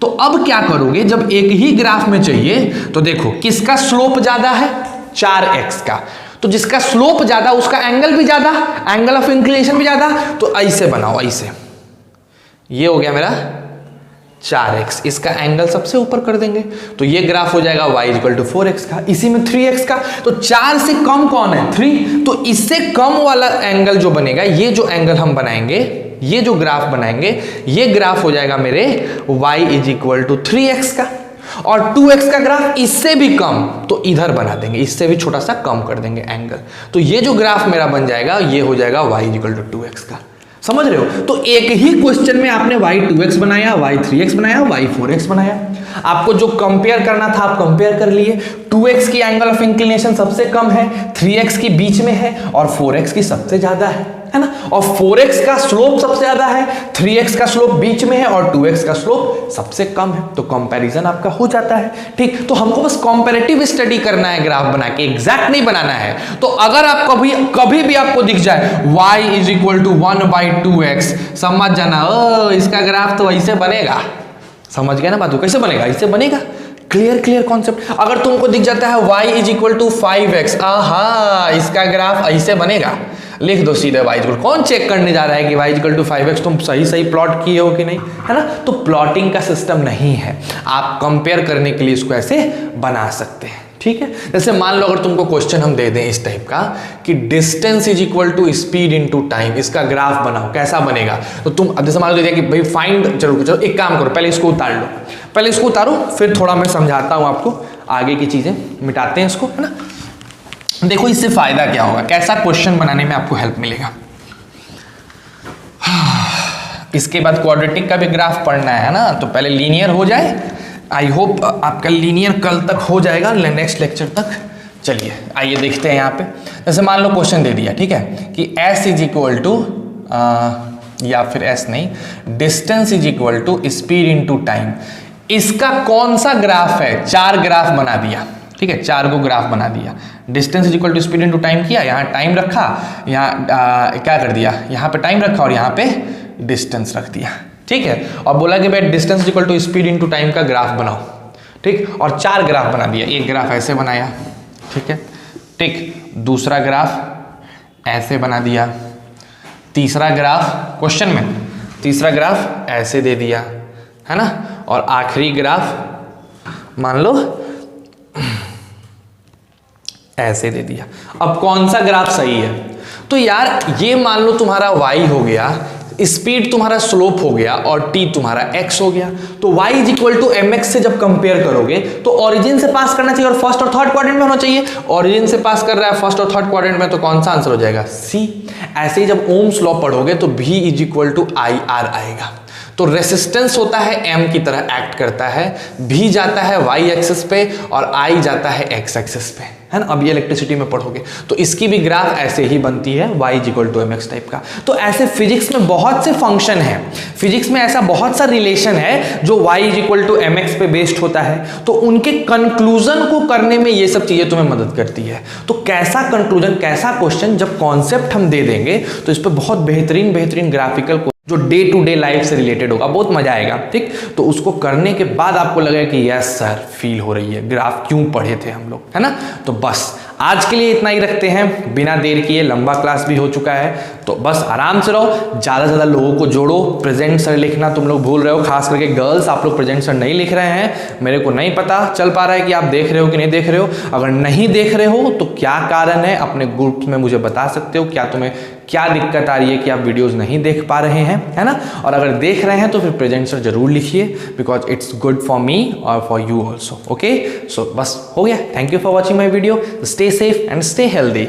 तो अब क्या करोगे, जब एक ही ग्राफ में चाहिए तो देखो किसका स्लोप ज्यादा है, 4x का, तो जिसका स्लोप ज्यादा उसका एंगल भी ज्यादा, एंगल ऑफ इंक्लिनेशन भी ज्यादा, तो ऐसे बनाओ, ऐसे, ये हो गया मेरा 4x, इसका एंगल सबसे ऊपर कर देंगे, तो ये ग्राफ हो जाएगा y is equal to 4x का। इसी में 3x का, तो 4 से कम कौन है, 3, तो इससे कम वाला एंगल जो बनेगा, ये जो एंगल हम बनाएंगे, ये जो ग्राफ बनाएंगे, ये ग्राफ हो जाएगा मेरे y is equal to 3x का। और 2x का ग्राफ इससे भी कम, तो इधर बना देंगे, इससे भी छोटा सा कम कर देंगे एंगल, तो ये जो ग्राफ मेरा बन जाएगा ये हो जाएगा y is equal to 2x का। समझ रहे हो? तो एक ही क्वेश्चन में आपने y 2x बनाया, y 3x बनाया, y 4x बनाया। आपको जो कंपेयर करना था आप कंपेयर कर लिए। 2x की एंगल ऑफ इंक्लिनेशन सबसे कम है, 3x की बीच में है और 4x की सबसे ज्यादा है ना। और 4x का स्लोप सबसे ज्यादा है, 3x का स्लोप बीच में है और 2x का स्लोप सबसे कम है, तो कंपैरिजन आपका हो जाता है, ठीक। तो हमको बस कंपैरेटिव स्टडी करना है ग्राफ बना के, एग्जैक्ट नहीं बनाना है। तो अगर आप कभी भी आपको दिख जाए y is equal to 1/2x, समझ जाना इसका ग्राफ तो ऐसे बनेगा। समझ गया ना बात? कैसे बनेगा? ऐसे बनेगा। Clear concept. अगर तुमको दिख जाता है y is equal to 5x, आहा इसका ग्राफ ऐसे बनेगा, लिख दो सीधे y इक्वल। कौन चेक करने जा रहा है कि y इक्वल टू 5x तुम सही प्लॉट किए हो कि नहीं, है ना। तो प्लॉटिंग का सिस्टम नहीं है, आप कंपेयर करने के लिए इसको ऐसे बना सकते हैं, ठीक है। जैसे मान लो अगर तुमको क्वेश्चन हम दे दें इस टाइप का कि distance is equal to speed into time, इसका ग्राफ बनाओ, कैसा बनेगा। तो तुम अब जैसे मान लो दे दिया कि भाई फाइंड, चलो एक काम करो, पहले इसको उतार लो, पहले इसको उतारो, फिर थोड़ा मैं समझाता हूं आपको, आगे की चीजें मिटाते हैं इसको, है ना। देखो इससे फायदा क्या होगा, कैसा क्वेश्चन बनाने में आपको हेल्प मिलेगा। इसके बाद क्वाड्रेटिक का भी ग्राफ पढ़ना है ना, तो पहले लीनियर हो जाए। आई होप आपका लीनियर कल तक हो जाएगा, नेक्स्ट लेक्चर तक। चलिए आइए देखते हैं यहाँ पे। जैसे मान लो क्वेश्चन दे दिया, ठीक है, कि s इज इक्वल टू, या फिर s नहीं, distance is equal to speed into time. इसका कौन सा ग्राफ है? 4 ग्राफ बना दिया, ठीक है, 4 को ग्राफ बना दिया। Distance is equal to speed into time किया, यहाँ टाइम रखा, यहाँ क्या कर दिया, यहाँ पे टाइम रखा और यहाँ पे डिस्टेंस रख दिया, ठीक है। और बोला कि भाई distance equal to speed into time का ग्राफ बनाओ, ठीक। और 4 ग्राफ बना दिया, एक ग्राफ ऐसे बनाया, ठीक है, ठीक। दूसरा ग्राफ ऐसे बना दिया, तीसरा ग्राफ क्वेश्चन में, तीसरा ग्राफ ऐसे दे दिया, है ना। और आखिरी ग्राफ मान लो ऐसे दे दिया। अब कौन सा ग्राफ सही है? तो यार ये मान लो तुम्हारा y हो गया, स्पीड तुम्हारा स्लोप हो गया और t तुम्हारा x हो गया। तो y is equal to mx से जब कंपेयर करोगे तो ओरिजिन से पास करना चाहिए और फर्स्ट और थर्ड क्वाड्रेंट में होना चाहिए। ओरिजिन से पास कर रहा है फर्स्ट और थर्ड क्वाड्रेंट में, तो कौन सा आंसर हो जाएगा? C। ऐसे ही जब ओम्स लॉ पढ़ोगे तो v is equal to IR आएगा। तो रेसिस्टेंस होता है m की तरह एक्ट करता है, v जाता है y एक्सिस पे और I जाता है x एक्सिस पे, है ना। अब ये इलेक्ट्रिसिटी में पढ़ोगे तो इसकी भी ग्राफ ऐसे ही बनती है, y is equal to mx type का। तो ऐसे फिजिक्स में बहुत से फंक्शन है, फिजिक्स में ऐसा बहुत सा रिलेशन है जो y is equal to mx पे बेस्ड होता है, तो उनके कंक्लूजन को करने में ये सब चीजें तुम्हें मदद करती है। तो कैसा कंक्लूजन, कैसा क्वेश्चन, जब कॉन्सेप्ट हम दे देंगे तो इस पर बहुत बेहतरीन ग्राफिकल जो डे टू डे लाइफ से रिलेटेड होगा, बहुत मजा आएगा। ठीक, तो उसको करने के बाद आपको लगेगा कि यस सर फील हो रही है, ग्राफ क्यों पढ़े थे हम लोग, है ना। तो बस आज के लिए इतना ही रखते हैं, बिना देर किए, लंबा क्लास भी हो चुका है, तो बस आराम से रहो, ज़्यादा से ज़्यादा लोगों को जोड़ो। प्रेजेंट सर लिखना तुम लोग भूल रहे हो, खास करके गर्ल्स, आप लोग प्रेजेंट सर नहीं लिख रहे हैं। मेरे को नहीं पता चल पा रहा है कि आप देख रहे हो कि नहीं देख रहे हो। अगर नहीं देख रहे हो तो क्या कारण है, अपने ग्रुप में मुझे बता सकते हो, क्या तुम्हें क्या दिक्कत आ रही है कि आप वीडियोस नहीं देख पा रहे हैं, है ना। और अगर देख रहे हैं तो फिर प्रेजेंट सर जरूर लिखिए, because it's good for me और फॉर यू ऑल्सो। ओके, सो बस हो गया। Thank you for watching my video. Stay safe and stay healthy.